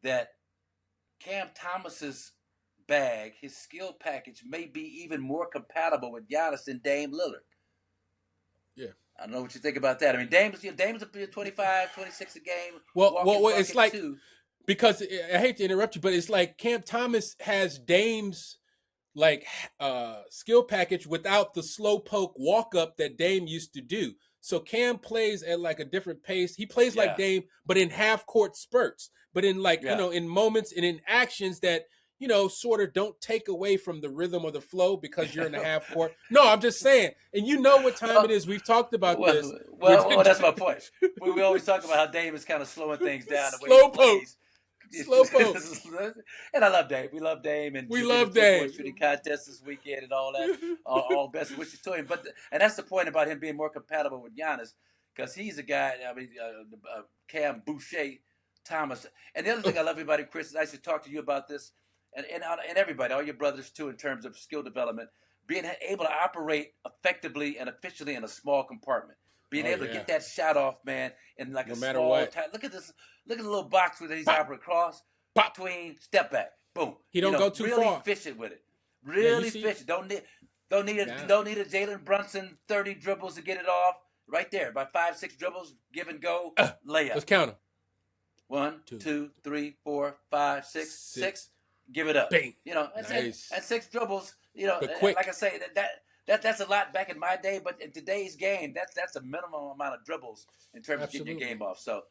D: that Cam Thomas's bag, his skill package, may be even more compatible with Giannis than Dame Lillard.
A: Yeah.
D: I don't know what you think about that. I mean, Dame's a 25, 26 a game.
A: Well, it's like,
D: too.
A: Because I hate to interrupt you, but it's like Cam Thomas has Dame's like skill package without the slow poke walk up that Dame used to do. So Cam plays at like a different pace. He plays like Dame, but in half court spurts, but in like, in moments and in actions that, sort of don't take away from the rhythm or the flow because you're in the half court. No, I'm just saying. And you know what time it is. We've talked about this.
D: Well, that's my point. We always talk about how Dame is kind of slowing things down.
A: Slow poke. Slow poke.
D: And I love Dame. We love Dame. And
A: we love Dame.
D: Shooting contest this weekend and all that. All best wishes to him. And that's the point about him being more compatible with Giannis, because he's a guy, Cam Boucher Thomas. And the other thing I love about him, Chris, is I should talk to you about this, and everybody, all your brothers too, in terms of skill development, being able to operate effectively and efficiently in a small compartment. Being able to get that shot off, man, in like a small time. Look at this. Look at the little box where he's operating across, between, step back, boom.
A: He don't go too
D: really
A: far.
D: Really efficient with it. Really efficient. Don't need a Jalen Brunson 30 dribbles to get it off. Right there, by 5-6 dribbles, give and go, layup.
A: Let's count them.
D: 1, 2, 3, 4, 5, 6. Give it up.
A: Bang.
D: Nice. And 6 dribbles.
A: But quick.
D: Like I say, that's a lot back in my day, but in today's game, that's a minimum amount of dribbles in terms of getting your game off. So,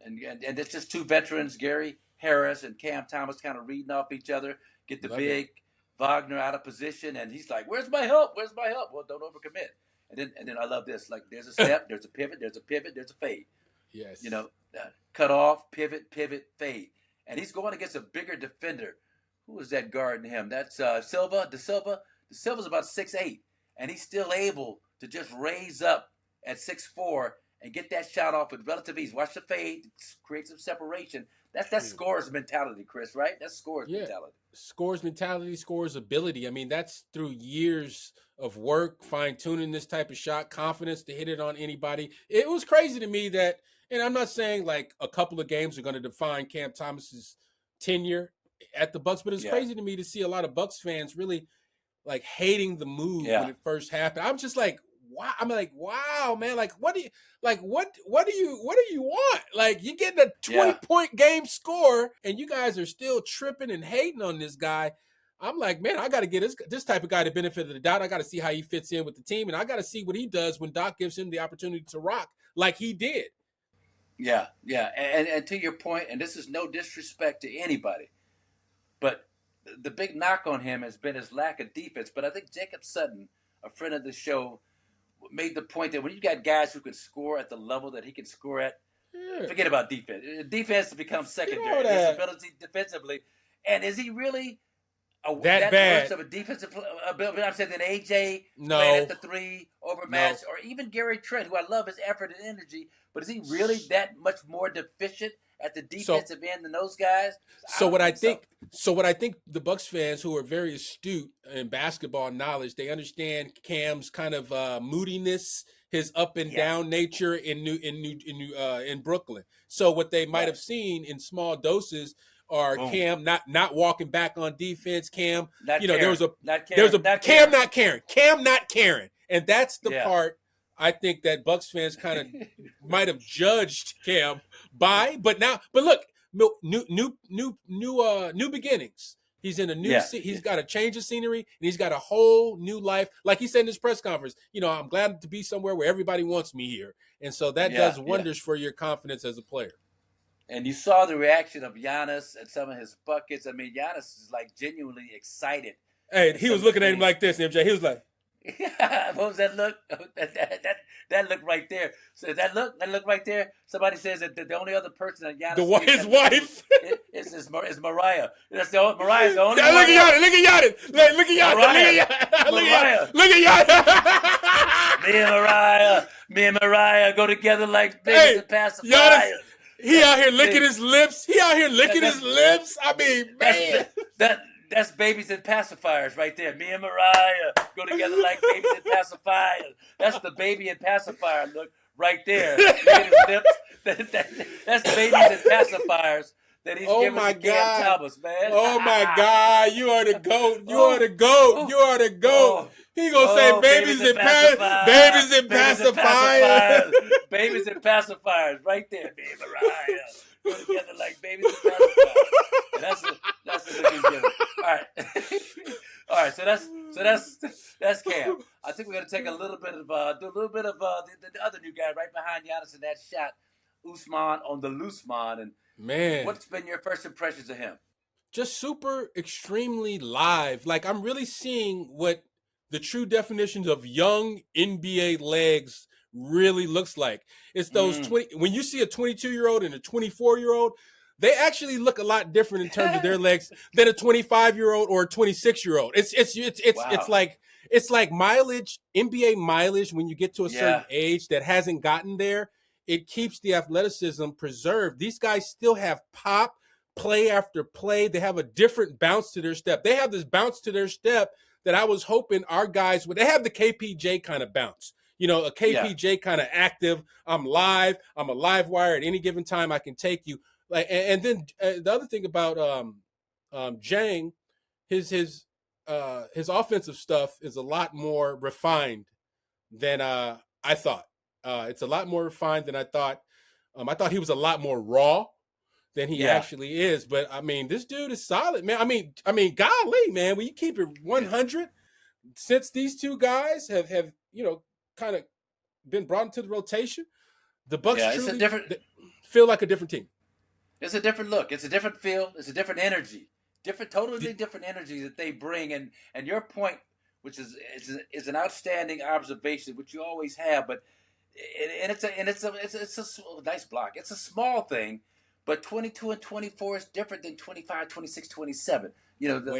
D: and it's just two veterans, Gary Harris and Cam Thomas, kind of reading off each other. Get the big Wagner out of position, and he's like, "Where's my help? Where's my help?" Well, don't overcommit. And then I love this. Like, there's a step, there's a pivot, there's a fade.
A: Yes.
D: Cut off, pivot, fade, and he's going against a bigger defender. Who is that guarding him? That's Silva. De Silva's about 6'8". And he's still able to just raise up at 6'4" and get that shot off with relative ease. Watch the fade, create some separation. That's scorer's mentality, Chris, right? That's scorer's mentality.
A: Scorer's mentality, scorer's ability. I mean, that's through years of work, fine-tuning this type of shot, confidence to hit it on anybody. It was crazy to me that, and I'm not saying like a couple of games are going to define Cam Thomas's tenure at the Bucks, but it's crazy to me to see a lot of Bucks fans really like hating the move when it first happened. I'm just like, wow. I'm like, wow, man. Like, what do you want? Like, you're getting a 20-point game score, and you guys are still tripping and hating on this guy. I'm like, man, I got to get this type of guy the benefit of the doubt. I got to see how he fits in with the team, and I got to see what he does when Doc gives him the opportunity to rock like he did.
D: Yeah. And to your point, and this is no disrespect to anybody, but the big knock on him has been his lack of defense. But I think Jacob Sutton, a friend of the show, made the point that when you got guys who can score at the level that he can score at, forget about defense. Defense becomes secondary. His ability defensively. And is he really
A: that bad
D: worse of a defensive ability? I'm saying than AJ
A: no.
D: playing at the 3 overmatched, or even Gary Trent, who I love his effort and energy, but is he really that much more deficient at the defensive end than those guys?
A: So what I think the Bucks fans who are very astute in basketball knowledge, they understand Cam's kind of moodiness, his up and down nature in Brooklyn. So what they might have seen in small doses are Cam not walking back on defense. Cam, Cam not caring, and that's the part I think that Bucks fans kind of might have judged Cam by. But look, new beginnings. He's in a new. He's got a change of scenery, and he's got a whole new life. Like he said in his press conference, I'm glad to be somewhere where everybody wants me here, and so that does wonders for your confidence as a player.
D: And you saw the reaction of Giannis and some of his buckets. I mean, Giannis is like genuinely excited.
A: Hey, he was looking at him like this, MJ. He was like,
D: what was that look? That look right there. So that look right there. Somebody says that the only other person that Giannis
A: his wife
D: is Mariah. That's Mariah's the only.
A: Look at Giannis. Look at
D: Giannis. Me and Mariah go together like babies and pacifiers.
A: He out here licking his lips. I mean, man.
D: That's babies and pacifiers right there. Me and Mariah go together like babies and pacifiers. That's the baby and pacifier look right there. Look at his lips. That's babies and pacifiers that he's giving to Cam Thomas, man.
A: Oh my God, you are the GOAT. You are the GOAT. You are the GOAT. He gonna say babies and pacifiers.
D: Babies and pacifiers, right there, baby Mariah. Go together like babies and pacifiers. And that's a good given. All right. So that's Cam. I think we're gonna take a little bit of the other new guy right behind Giannis in that shot, Ousmane on the Looseman. And
A: man,
D: what's been your first impressions of him?
A: Just super extremely live. Like, I'm really seeing what the true definitions of young NBA legs really looks like. It's those 20. When you see a 22-year-old and a 24-year-old, they actually look a lot different in terms of their legs than a 25-year-old or a 26-year-old. It's like mileage, NBA mileage. When you get to a certain age that hasn't gotten there, it keeps the athleticism preserved. These guys still have pop, play after play. They have a different bounce to their step. They have this bounce to their step that I was hoping our guys would. They have the KPJ kind of bounce. You know, a KPJ kind of active. I'm live. I'm a live wire at any given time. I can take you. Like, and then the other thing about Dieng, his offensive stuff is a lot more refined than I thought. It's a lot more refined than I thought. I thought he was a lot more raw than he actually is. But I mean, this dude is solid, man. I mean, golly, man, when you keep it 100, since these two guys have kind of been brought into the rotation, the Bucks truly feel like a different team.
D: It's a different look. It's a different feel. It's a different energy. Totally different energy that they bring. And your point, which is an outstanding observation, which you always have, but it's a nice block. It's a small thing, but 22 and 24 is different than 25, 26, 27. You know,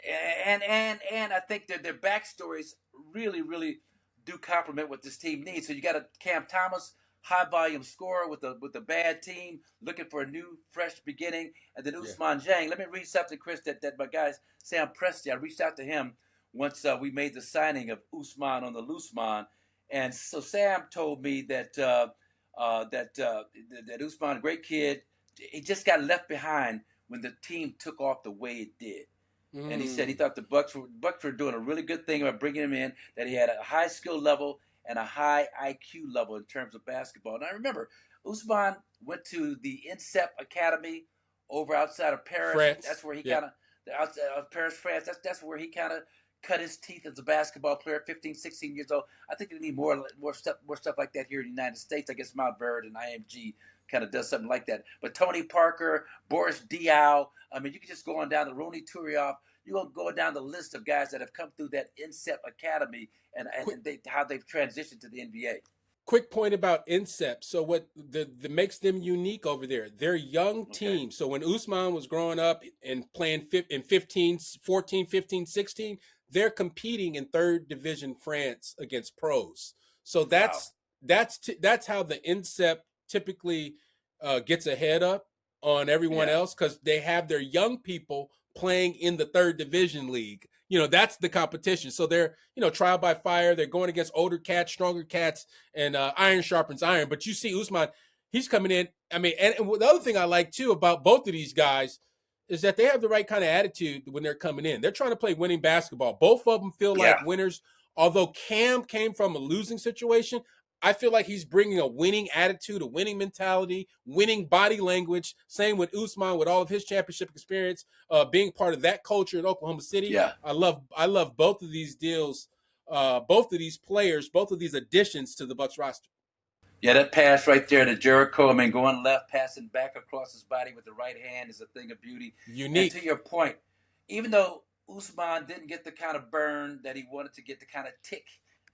D: and I think their backstories really, really do complement what this team needs. So you got a Cam Thomas, high volume scorer with a bad team, looking for a new, fresh beginning, and then Ousmane Dieng. Let me read something, Chris, that my guy Sam Presti. I reached out to him once we made the signing of Ousmane on the Looseman, and so Sam told me that Ousmane, great kid, he just got left behind when the team took off the way it did. And he said he thought the Bucks were doing a really good thing by bringing him in, that he had a high skill level and a high IQ level in terms of basketball. And I remember Ousmane went to the INSEP Academy over outside of Paris.
A: France.
D: That's where he kind of, Paris, France, that's where he kind of cut his teeth as a basketball player, 15, 16 years old. I think they need more stuff like that here in the United States. I guess Mount Bird and IMG kind of does something like that. But Tony Parker, Boris Diaw, I mean, you can just go on down to Ronny Turiaf. You're going to go down the list of guys that have come through that INSEP Academy and how they've transitioned to the NBA.
A: Quick point about INSEP. So what makes them unique over there, they're young teams. So when Ousmane was growing up and playing in 14, 15, 16, they're competing in third division France against pros. So that's how the INSEP typically gets ahead up on everyone else, because they have their young people playing in the third division league. You know, that's the competition. So they're, trial by fire. They're going against older cats, stronger cats, and iron sharpens iron. But you see Ousmane, he's coming in. I mean, and the other thing I like too about both of these guys is that they have the right kind of attitude when they're coming in. They're trying to play winning basketball. Both of them feel like winners. Although Cam came from a losing situation, I feel like he's bringing a winning attitude, a winning mentality, winning body language. Same with Ousmane, with all of his championship experience, being part of that culture in Oklahoma City.
D: Yeah.
A: I love both of these deals, both of these players, both of these additions to the Bucks roster.
D: Yeah, that pass right there to Jericho, I mean, going left, passing back across his body with the right hand is a thing of beauty.
A: Unique.
D: And to your point, even though Ousmane didn't get the kind of burn that he wanted to get, the kind of tick,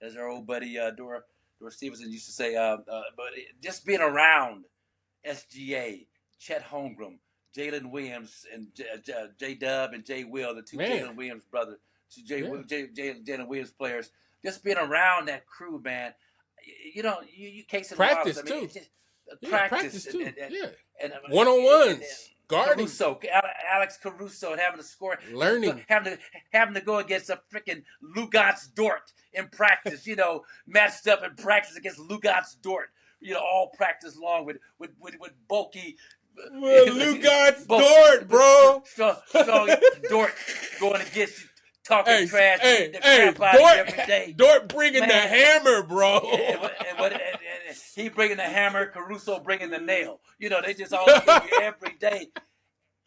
D: as our old buddy Dora Stevenson used to say, but just being around SGA, Chet Holmgren, Jalen Williams, and J-Dub and J. Will, the two Jalen Williams brothers, Jalen Williams players, just being around that crew, man. You case in
A: practice
D: models. I mean,
A: too.
D: Practice
A: too.
D: And
A: one-on-ones. Guarding.
D: Alex Caruso, and having to score,
A: learning,
D: having to go against a freaking Lugat's Dort in practice. Matched up in practice against Lugat's Dort. All practice long with bulky.
A: Lugat's Dort, bro.
D: Strong Dort going against you, talking trash.
A: Dort,
D: every day.
A: Dort bringing the hammer, bro.
D: And he bringing the hammer, Caruso bringing the nail. They just all give you every day.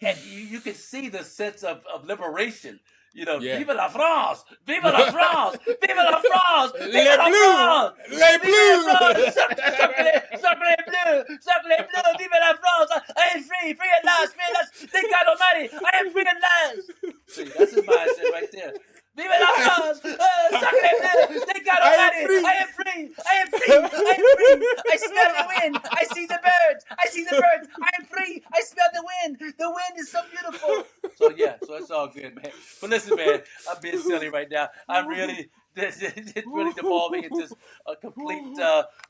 D: And you can see the sense of liberation. Vive la France! Vive la France! Vive la France! Vive la France!
A: Les Bleus!
D: Sacre les Bleus! Sacre les Bleus! Vive la France! I am free! Free at last! Free at last! Thank God Almighty! I am free at last! See, that's his mindset right there. Vive la France! Sacre les Bleus! Thank God Almighty! I am free! I am free! I am free! I smell the wind! I see the birds! I see the birds! I am free! I smell the wind! The wind is so beautiful! So it's all good, man. But listen, man, I'm being silly right now. It's really devolving into a complete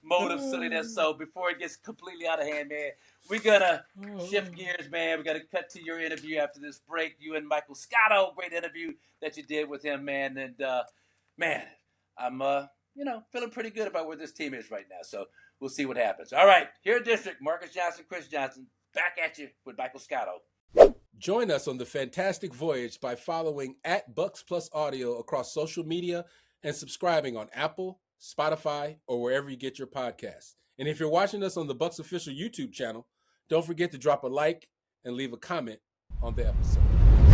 D: mode of silliness. So before it gets completely out of hand, man, we're gonna shift gears, man. We're gonna cut to your interview after this break. You and Michael Scotto, great interview that you did with him, man. And man, I'm feeling pretty good about where this team is right now. So we'll see what happens. All right, here in District, Marques Johnson, Kris Johnson, back at you with Michael Scotto.
A: Join us on the fantastic voyage by following @BucksPlusAudio across social media and subscribing on Apple, Spotify, or wherever you get your podcasts. And if you're watching us on the Bucks official YouTube channel, don't forget to drop a like and leave a comment on the episode.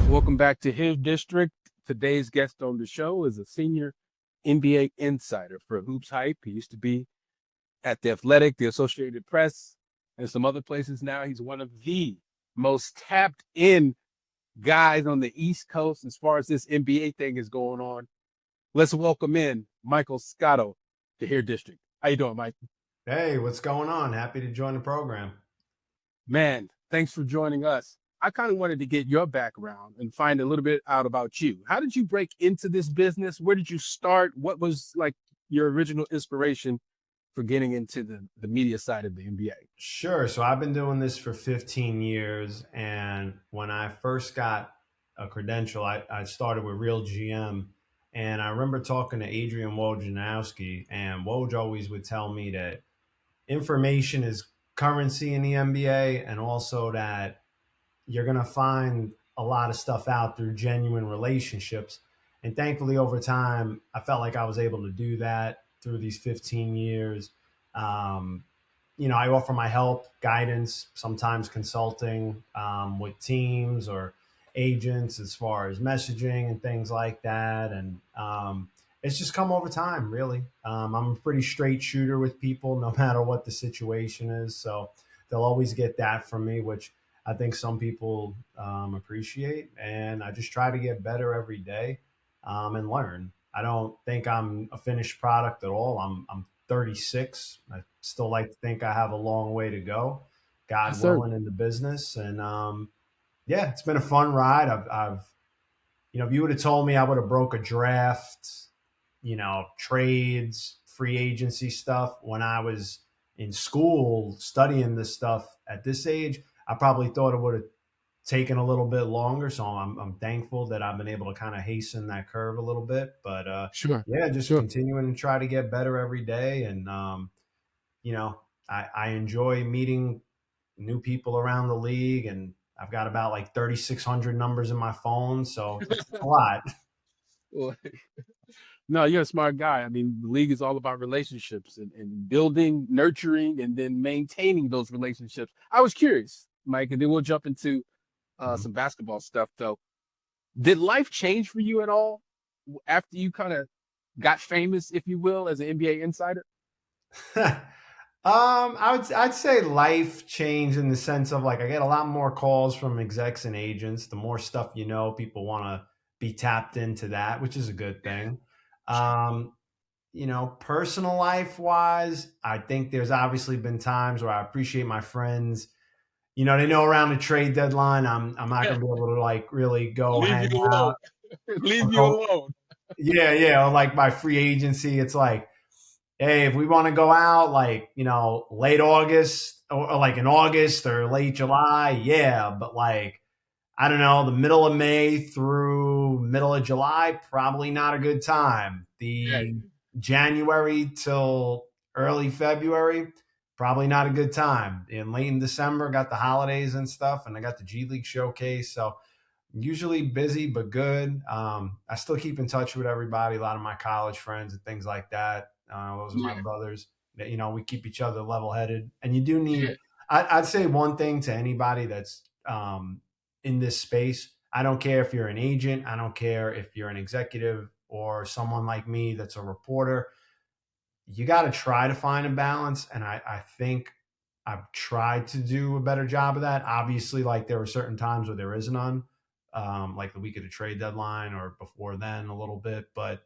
M: Welcome back to His District. Today's guest on the show is a senior NBA insider for Hoops Hype. He used to be at The Athletic, the Associated Press, and some other places now. He's one of the most tapped in guys on the East Coast as far as this NBA thing is going on. Let's welcome in Michael Scotto to Here District. How you doing, Mike?
N: Hey, what's going on? Happy to join the program.
M: Man, thanks for joining us. I kind of wanted to get your background and find a little bit out about you. How did you break into this business? Where did you start? What was like your original inspiration for getting into the media side of the NBA?
N: Sure. So I've been doing this for 15 years. And when I first got a credential, I started with Real GM. And I remember talking to Adrian Wojnarowski, and Woj always would tell me that information is currency in the NBA, and also that you're going to find a lot of stuff out through genuine relationships. And thankfully, over time, I felt like I was able to do that through these 15 years. I offer my help, guidance, sometimes consulting with teams or agents as far as messaging and things like that. And it's just come over time, really. I'm a pretty straight shooter with people, no matter what the situation is. So they'll always get that from me, which I think some people appreciate. And I just try to get better every day and learn. I don't think I'm a finished product at all. I'm 36. I still like to think I have a long way to go, God willing, in the business. And yeah, it's been a fun ride. I've if you would have told me I would have broke a draft, trades, free agency stuff when I was in school studying this stuff at this age, I probably thought it would have taken a little bit longer. So I'm thankful that I've been able to kind of hasten that curve a little bit. But continuing to try to get better every day. And, I enjoy meeting new people around the league, and I've got about like 3,600 numbers in my phone. So it's a lot.
M: No, you're a smart guy. I mean, the league is all about relationships and building, nurturing, and then maintaining those relationships. I was curious, Mike, and then we'll jump into some basketball stuff, though. Did life change for you at all after you kind of got famous, if you will, as an NBA insider?
N: I'd say life changed in the sense of like I get a lot more calls from execs and agents. The more stuff people want to be tapped into that, which is a good thing. Personal life wise, I think there's obviously been times where I appreciate my friends. They know around the trade deadline, I'm not going to be able to like really go hang out.
M: Leave you alone.
N: Yeah. Or like my free agency, it's like, hey, if we want to go out, like, late August, or like in August or late July, yeah, but like, I don't know, the middle of May through middle of July, probably not a good time. The January till early February, probably not a good time. And late in December, got the holidays and stuff, and I got the G League showcase. So usually busy, but good. I still keep in touch with everybody, a lot of my college friends and things like that. Those are my brothers. You know, we keep each other level-headed. And you do need I'd say one thing to anybody that's in this space. I don't care if you're an agent. I don't care if you're an executive or someone like me that's a reporter. You got to try to find a balance. And I think I've tried to do a better job of that. Obviously, like there are certain times where there is none, like the week of the trade deadline or before then a little bit. But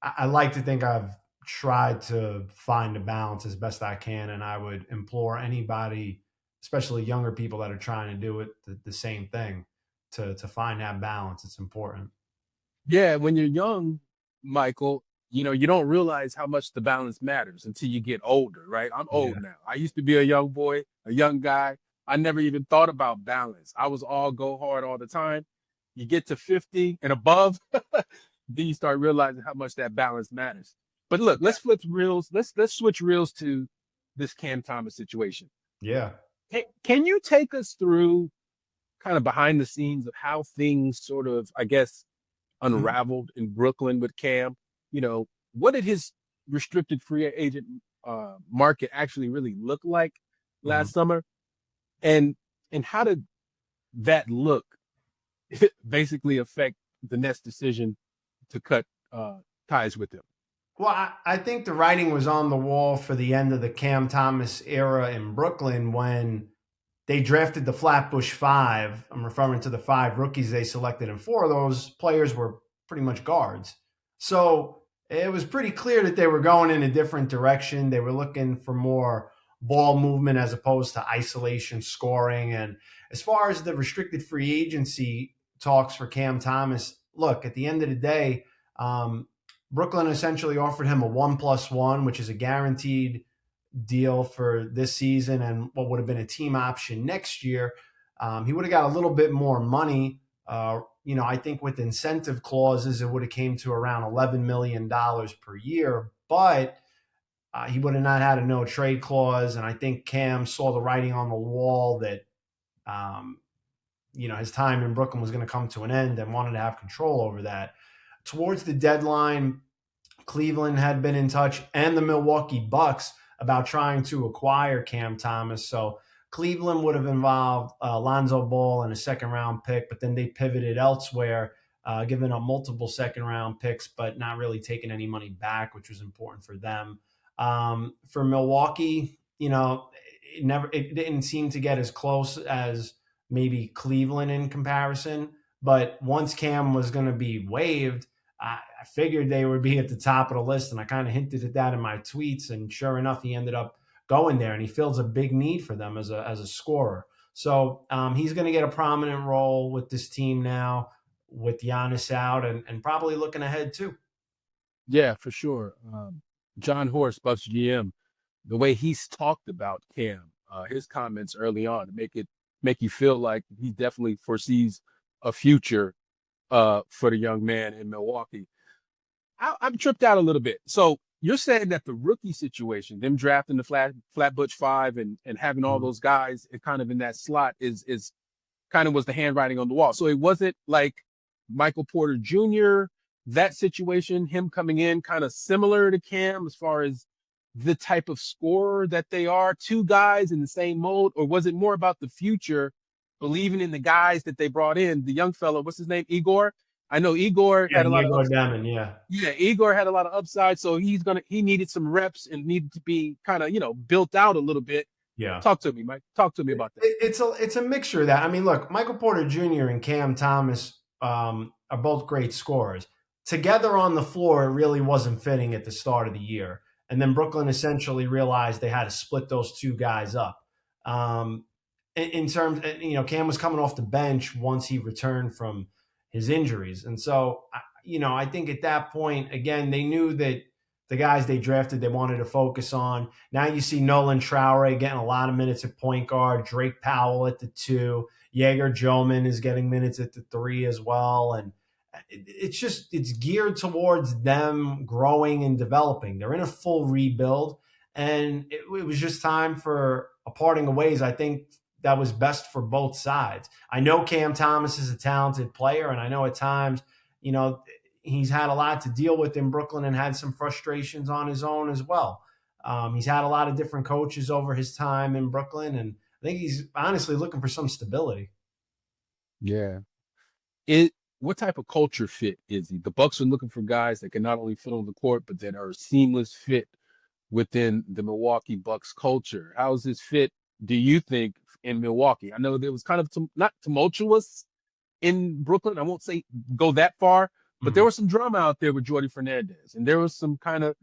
N: I like to think I've tried to find a balance as best I can. And I would implore anybody, especially younger people that are trying to do it, the same thing, to find that balance. It's important.
M: Yeah, when you're young, Michael, you know, you don't realize how much the balance matters until you get older, right? I'm old now. I used to be a young boy, a young guy. I never even thought about balance. I was all go hard all the time. You get to 50 and above, then you start realizing how much that balance matters. But look, let's flip reels. Let's switch reels to this Cam Thomas situation.
N: Yeah.
M: Can you take us through kind of behind the scenes of how things sort of, I guess, unraveled in Brooklyn with Cam? You know, what did his restricted free agent market actually really look like last summer? And how did that look basically affect the Nets' decision to cut ties with him?
N: Well, I think the writing was on the wall for the end of the Cam Thomas era in Brooklyn when they drafted the Flatbush Five. I'm referring to the 5 rookies they selected, and 4 of those players were pretty much guards. So it was pretty clear that they were going in a different direction. They were looking for more ball movement as opposed to isolation scoring. And as far as the restricted free agency talks for Cam Thomas, look, at the end of the day, Brooklyn essentially offered him a 1+1, which is a guaranteed deal for this season and what would have been a team option next year. He would have got a little bit more money. You know, I think with incentive clauses, it would have came to around $11 million per year, but he would have not had a no trade clause. And I think Cam saw the writing on the wall that, you know, his time in Brooklyn was going to come to an end and wanted to have control over that. Towards the deadline, Cleveland had been in touch and the Milwaukee Bucks about trying to acquire Cam Thomas. So Cleveland would have involved Lonzo Ball and a second-round pick, but then they pivoted elsewhere, giving up multiple second-round picks, but not really taking any money back, which was important for them. For Milwaukee, you know, it didn't seem to get as close as maybe Cleveland in comparison. But once Cam was going to be waived, I figured they would be at the top of the list, and I kind of hinted at that in my tweets. And sure enough, he ended up going there, and he fills a big need for them as a scorer. So he's going to get a prominent role with this team now, with Giannis out, and probably looking ahead too.
M: Yeah, for sure. John Horst, Bucks GM, the way he's talked about Cam, his comments early on to make you feel like he definitely foresees a future for the young man in Milwaukee. I'm tripped out a little bit. So you're saying that the rookie situation, them drafting the Flatbush Five and having all those guys kind of in that slot is kind of was the handwriting on the wall. So it wasn't like Michael Porter Jr., that situation, him coming in kind of similar to Cam as far as the type of scorer that they are, 2 guys in the same mold, or was it more about the future, believing in the guys that they brought in? The young fellow, what's his name? Igor? I know Igor had a lot of upside. Yeah, Igor had a lot of upside, so he needed some reps and needed to be kind of, you know, built out a little bit.
N: Yeah.
M: Talk to me, Mike. Talk to me about that.
N: It's a mixture of that. I mean, look, Michael Porter Jr. and Cam Thomas are both great scorers. Together on the floor, it really wasn't fitting at the start of the year. And then Brooklyn essentially realized they had to split those 2 guys up. In terms, you know, Cam was coming off the bench once he returned from his injuries. And so, you know, I think at that point, again, they knew that the guys they drafted they wanted to focus on. Now you see Nolan Traore getting a lot of minutes at point guard, Drake Powell at the 2, Jaeger Joman is getting minutes at the 3 as well. And it's geared towards them growing and developing. They're in a full rebuild, and it was just time for a parting of ways. I think that was best for both sides. I know Cam Thomas is a talented player, and I know at times, he's had a lot to deal with in Brooklyn and had some frustrations on his own as well. He's had a lot of different coaches over his time in Brooklyn, and I think he's honestly looking for some stability.
M: Yeah. What type of culture fit is he? The Bucks are looking for guys that can not only fit on the court, but that are a seamless fit within the Milwaukee Bucks culture. How's this fit, do you think, in Milwaukee? I know there was kind of not tumultuous in Brooklyn. I won't say go that far, but there was some drama out there with Jordy Fernandez, and there was some kind of,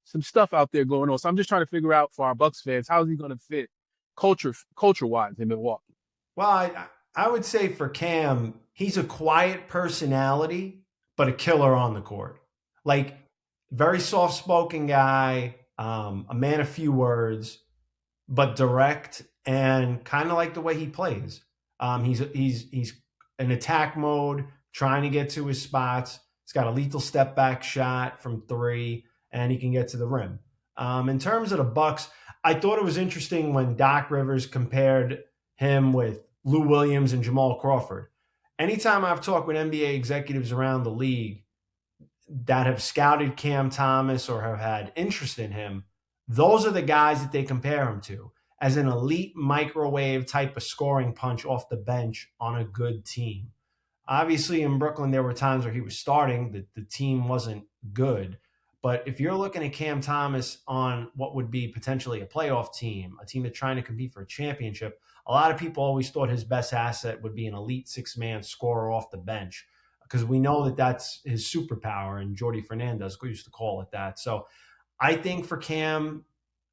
M: some stuff out there going on. So I'm just trying to figure out for our Bucks fans, how is he going to fit culture-wise in Milwaukee?
N: Well, I would say for Cam, he's a quiet personality, but a killer on the court. Like, very soft-spoken guy, a man of few words, but direct, and kind of like the way he plays. He's in attack mode, trying to get to his spots. He's got a lethal step back shot from 3, and he can get to the rim. In terms of the Bucks, I thought it was interesting when Doc Rivers compared him with Lou Williams and Jamal Crawford. Anytime I've talked with NBA executives around the league that have scouted Cam Thomas or have had interest in him, those are the guys that they compare him to as an elite microwave type of scoring punch off the bench on a good team. Obviously, in Brooklyn, there were times where he was starting, the team wasn't good. But if you're looking at Cam Thomas on what would be potentially a playoff team, a team that's trying to compete for a championship, a lot of people always thought his best asset would be an elite 6-man scorer off the bench, because we know that that's his superpower, and Jordy Fernandez used to call it that. So I think for Cam,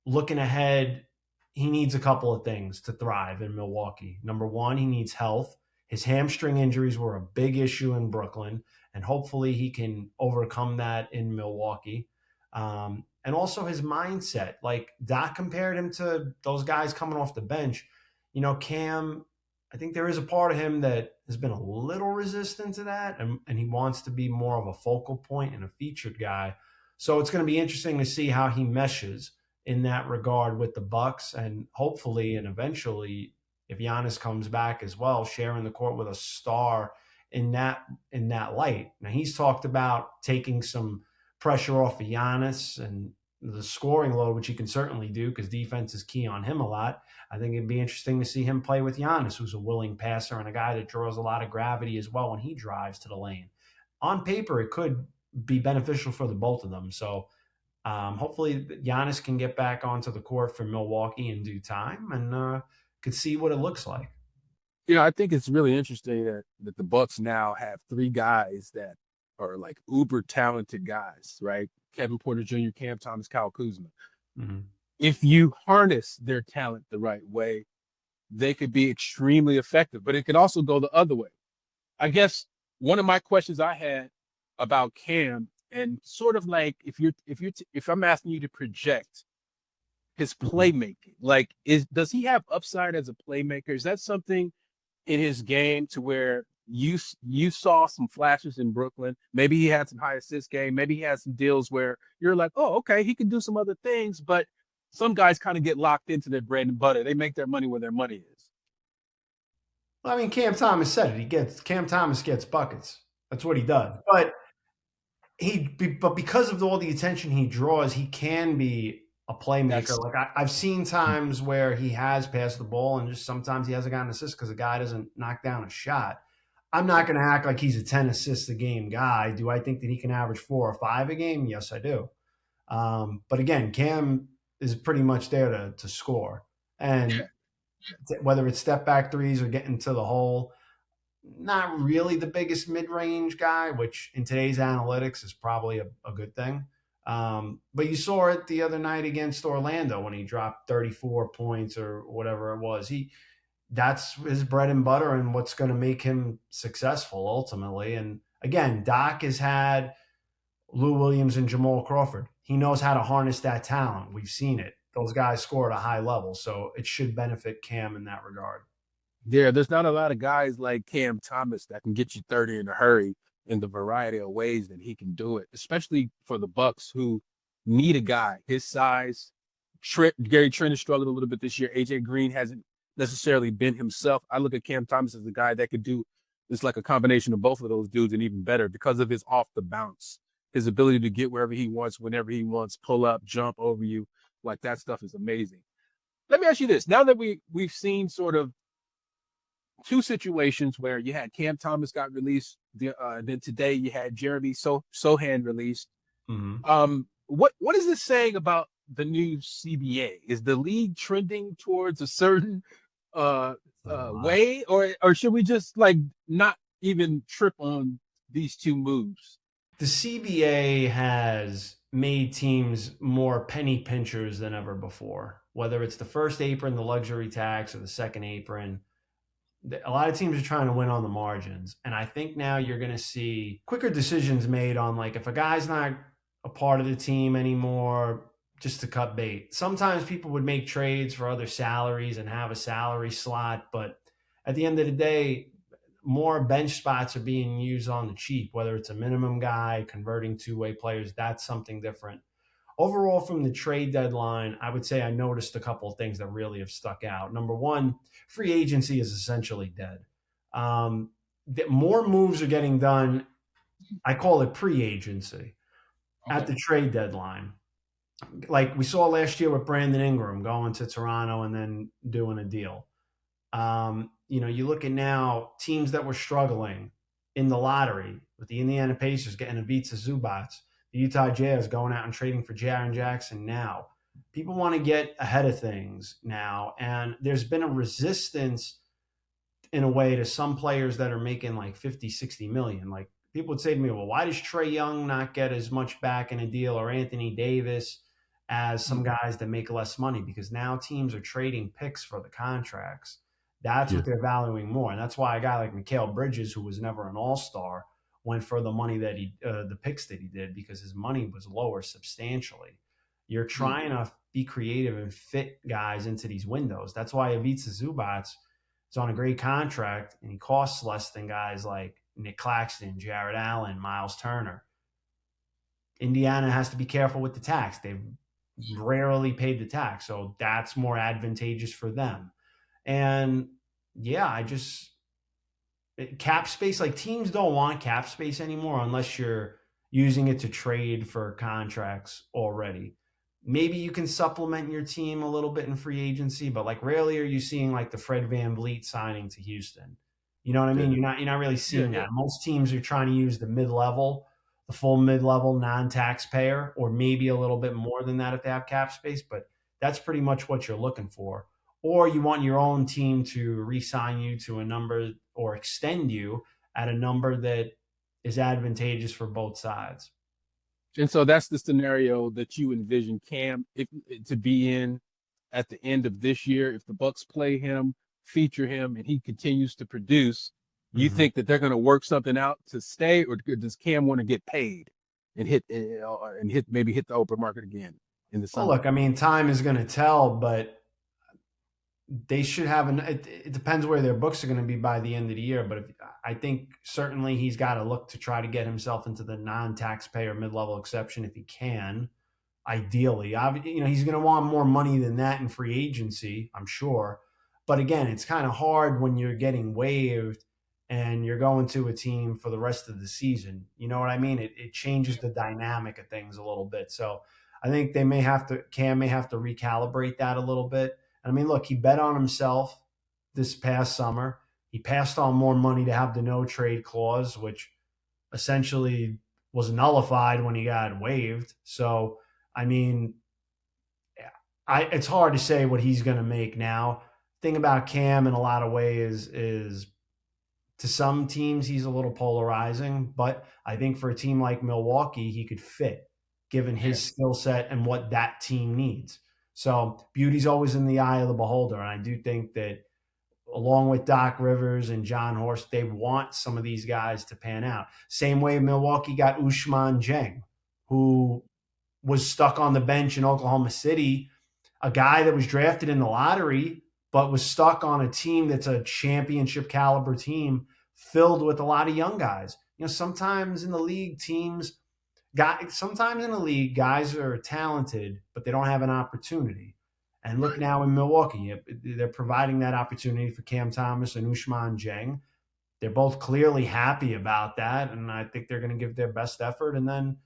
N: looking ahead, he needs a couple of things to thrive in Milwaukee. Number one, he needs health. His hamstring injuries were a big issue in Brooklyn, and hopefully he can overcome that in Milwaukee. And also his mindset. Like, Doc compared him to those guys coming off the bench. Cam, I think there is a part of him that has been a little resistant to that, and he wants to be more of a focal point and a featured guy. So it's going to be interesting to see how he meshes in that regard with the Bucks, and hopefully and eventually, if Giannis comes back as well, sharing the court with a star in that light. Now, he's talked about taking some pressure off of Giannis and the scoring load, which he can certainly do because defense is key on him a lot. I think it'd be interesting to see him play with Giannis, who's a willing passer and a guy that draws a lot of gravity as well when he drives to the lane. On paper, it could be beneficial for the both of them. So hopefully Giannis can get back onto the court for Milwaukee in due time and could see what it looks like.
M: I think it's really interesting that the Bucks now have 3 guys that are like uber talented guys, right? Kevin Porter Jr., Cam Thomas, Kyle Kuzma. Mm-hmm. If you harness their talent the right way, they could be extremely effective, but it could also go the other way. I guess one of my questions I had about Cam, and sort of like if I'm asking you to project his playmaking, like does he have upside as a playmaker? Is that something in his game to where you saw some flashes in Brooklyn? Maybe he had some high assist game. Maybe he had some deals where you're like, oh, okay, he can do some other things, but some guys kind of get locked into their bread and butter. They make their money where their money is.
N: Well, I mean, Cam Thomas said it. Cam Thomas gets buckets. That's what he does. But because of all the attention he draws, he can be a playmaker. I've seen times where he has passed the ball and just sometimes he hasn't gotten an assist because the guy doesn't knock down a shot. I'm not going to act like he's a 10 assists a game guy. Do I think that he can average 4 or 5 a game? Yes, I do. But again, Cam is pretty much there to score. And whether it's step back threes or getting to the hole, not really the biggest mid-range guy, which in today's analytics is probably a good thing. But you saw it the other night against Orlando when he dropped 34 points or whatever it was. That's his bread and butter and what's going to make him successful ultimately. And again, Doc has had Lou Williams and Jamal Crawford. he knows how to harness that talent. We've seen it. Those guys score at a high level, so it should benefit Cam in that regard.
M: Yeah, there's not a lot of guys like Cam Thomas that can get you 30 in a hurry in the variety of ways that he can do it, especially for the Bucks who need a guy his size. Gary Trent has struggled a little bit this year. AJ Green hasn't necessarily been himself. I look at Cam Thomas as a guy that could do it's like a combination of both of those dudes and even better because of his off the bounce, his ability to get wherever he wants, whenever he wants, pull up, jump over you. Like that stuff is amazing. Let me ask you this. Now that we've seen sort of two situations where you had Cam Thomas got released, then today you had Jeremy Sohan released.
N: Mm-hmm.
M: What is this saying about the new CBA? Is the league trending towards a certain way, or should we just like not even trip on these two moves?
N: The CBA has made teams more penny pinchers than ever before, whether it's the first apron, the luxury tax, or the second apron. A lot of teams are trying to win on the margins. And I think now you're going to see quicker decisions made on, like, if a guy's not a part of the team anymore, just to cut bait. Sometimes people would make trades for other salaries and have a salary slot. But at the end of the day, more bench spots are being used on the cheap, whether it's a minimum guy, converting two-way players, that's something different. Overall, from the trade deadline, I would say I noticed a couple of things that really have stuck out. Number one, free agency is essentially dead. More moves are getting done. I call it pre-agency at the trade deadline. Like we saw last year with Brandon Ingram going to Toronto and then doing a deal. You look at now teams that were struggling in the lottery with the Indiana Pacers getting Ivica Zubac, the Utah Jazz going out and trading for Jaren Jackson now. People want to get ahead of things now. And there's been a resistance in a way to some players that are making like 50, 60 million. Like people would say to me, well, why does Trae Young not get as much back in a deal, or Anthony Davis, as some guys that make less money? Because now teams are trading picks for the contracts. That's what they're valuing more. And that's why a guy like Mikal Bridges, who was never an all-star, went for the money that the picks that he did, because his money was lower substantially. You're trying to be creative and fit guys into these windows. That's why Ivica Zubac is on a great contract, and he costs less than guys like Nick Claxton, Jared Allen, Myles Turner. Indiana has to be careful with the tax. They've rarely paid the tax, so that's more advantageous for them. And yeah, cap space, like teams don't want cap space anymore unless you're using it to trade for contracts already. Maybe you can supplement your team a little bit in free agency, but like rarely are you seeing like the Fred VanVleet signing to Houston. You know what I mean? You're not really seeing that. Most teams are trying to use the mid-level, the full mid-level non-taxpayer, or maybe a little bit more than that if they have cap space, but that's pretty much what you're looking for. Or you want your own team to re-sign you to a number or extend you at a number that is advantageous for both sides.
M: And so that's the scenario that you envision Cam to be in at the end of this year. If the Bucks play him, feature him, and he continues to produce, you think that they're going to work something out to stay, or does Cam want to get paid and hit the open market again in the summer?
N: Well, look, I mean, time is going to tell, but they should have it depends where their books are going to be by the end of the year. But I think certainly he's got to look to try to get himself into the non-taxpayer mid-level exception if he can, ideally. He's going to want more money than that in free agency, I'm sure. But again, it's kind of hard when you're getting waived and you're going to a team for the rest of the season. You know what I mean? It changes the dynamic of things a little bit. So I think Cam may have to recalibrate that a little bit. I mean, look, he bet on himself this past summer. He passed on more money to have the no trade clause, which essentially was nullified when he got waived. So, I mean, it's hard to say what he's going to make now. Thing about Cam in a lot of ways is to some teams he's a little polarizing, but I think for a team like Milwaukee, he could fit given his skill set and what that team needs. So beauty's always in the eye of the beholder. And I do think that along with Doc Rivers and John Horst, they want some of these guys to pan out. Same way Milwaukee got Ousmane Dieng, who was stuck on the bench in Oklahoma City, a guy that was drafted in the lottery, but was stuck on a team that's a championship caliber team filled with a lot of young guys. Sometimes in the league, guys are talented, but they don't have an opportunity. And look now in Milwaukee, they're providing that opportunity for Cam Thomas and Ousmane Dieng. They're both clearly happy about that, and I think they're going to give their best effort. And then,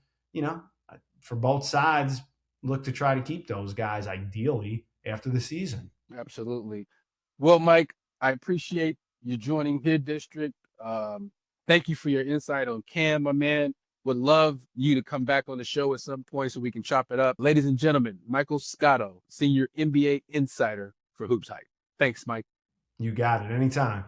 N: for both sides, look to try to keep those guys ideally after the season.
M: Absolutely. Well, Mike, I appreciate you joining Here District. Thank you for your insight on Cam, my man. Would love you to come back on the show at some point so we can chop it up. Ladies and gentlemen, Michael Scotto, senior NBA insider for Hoops Hype. Thanks, Mike.
N: You got it. Anytime.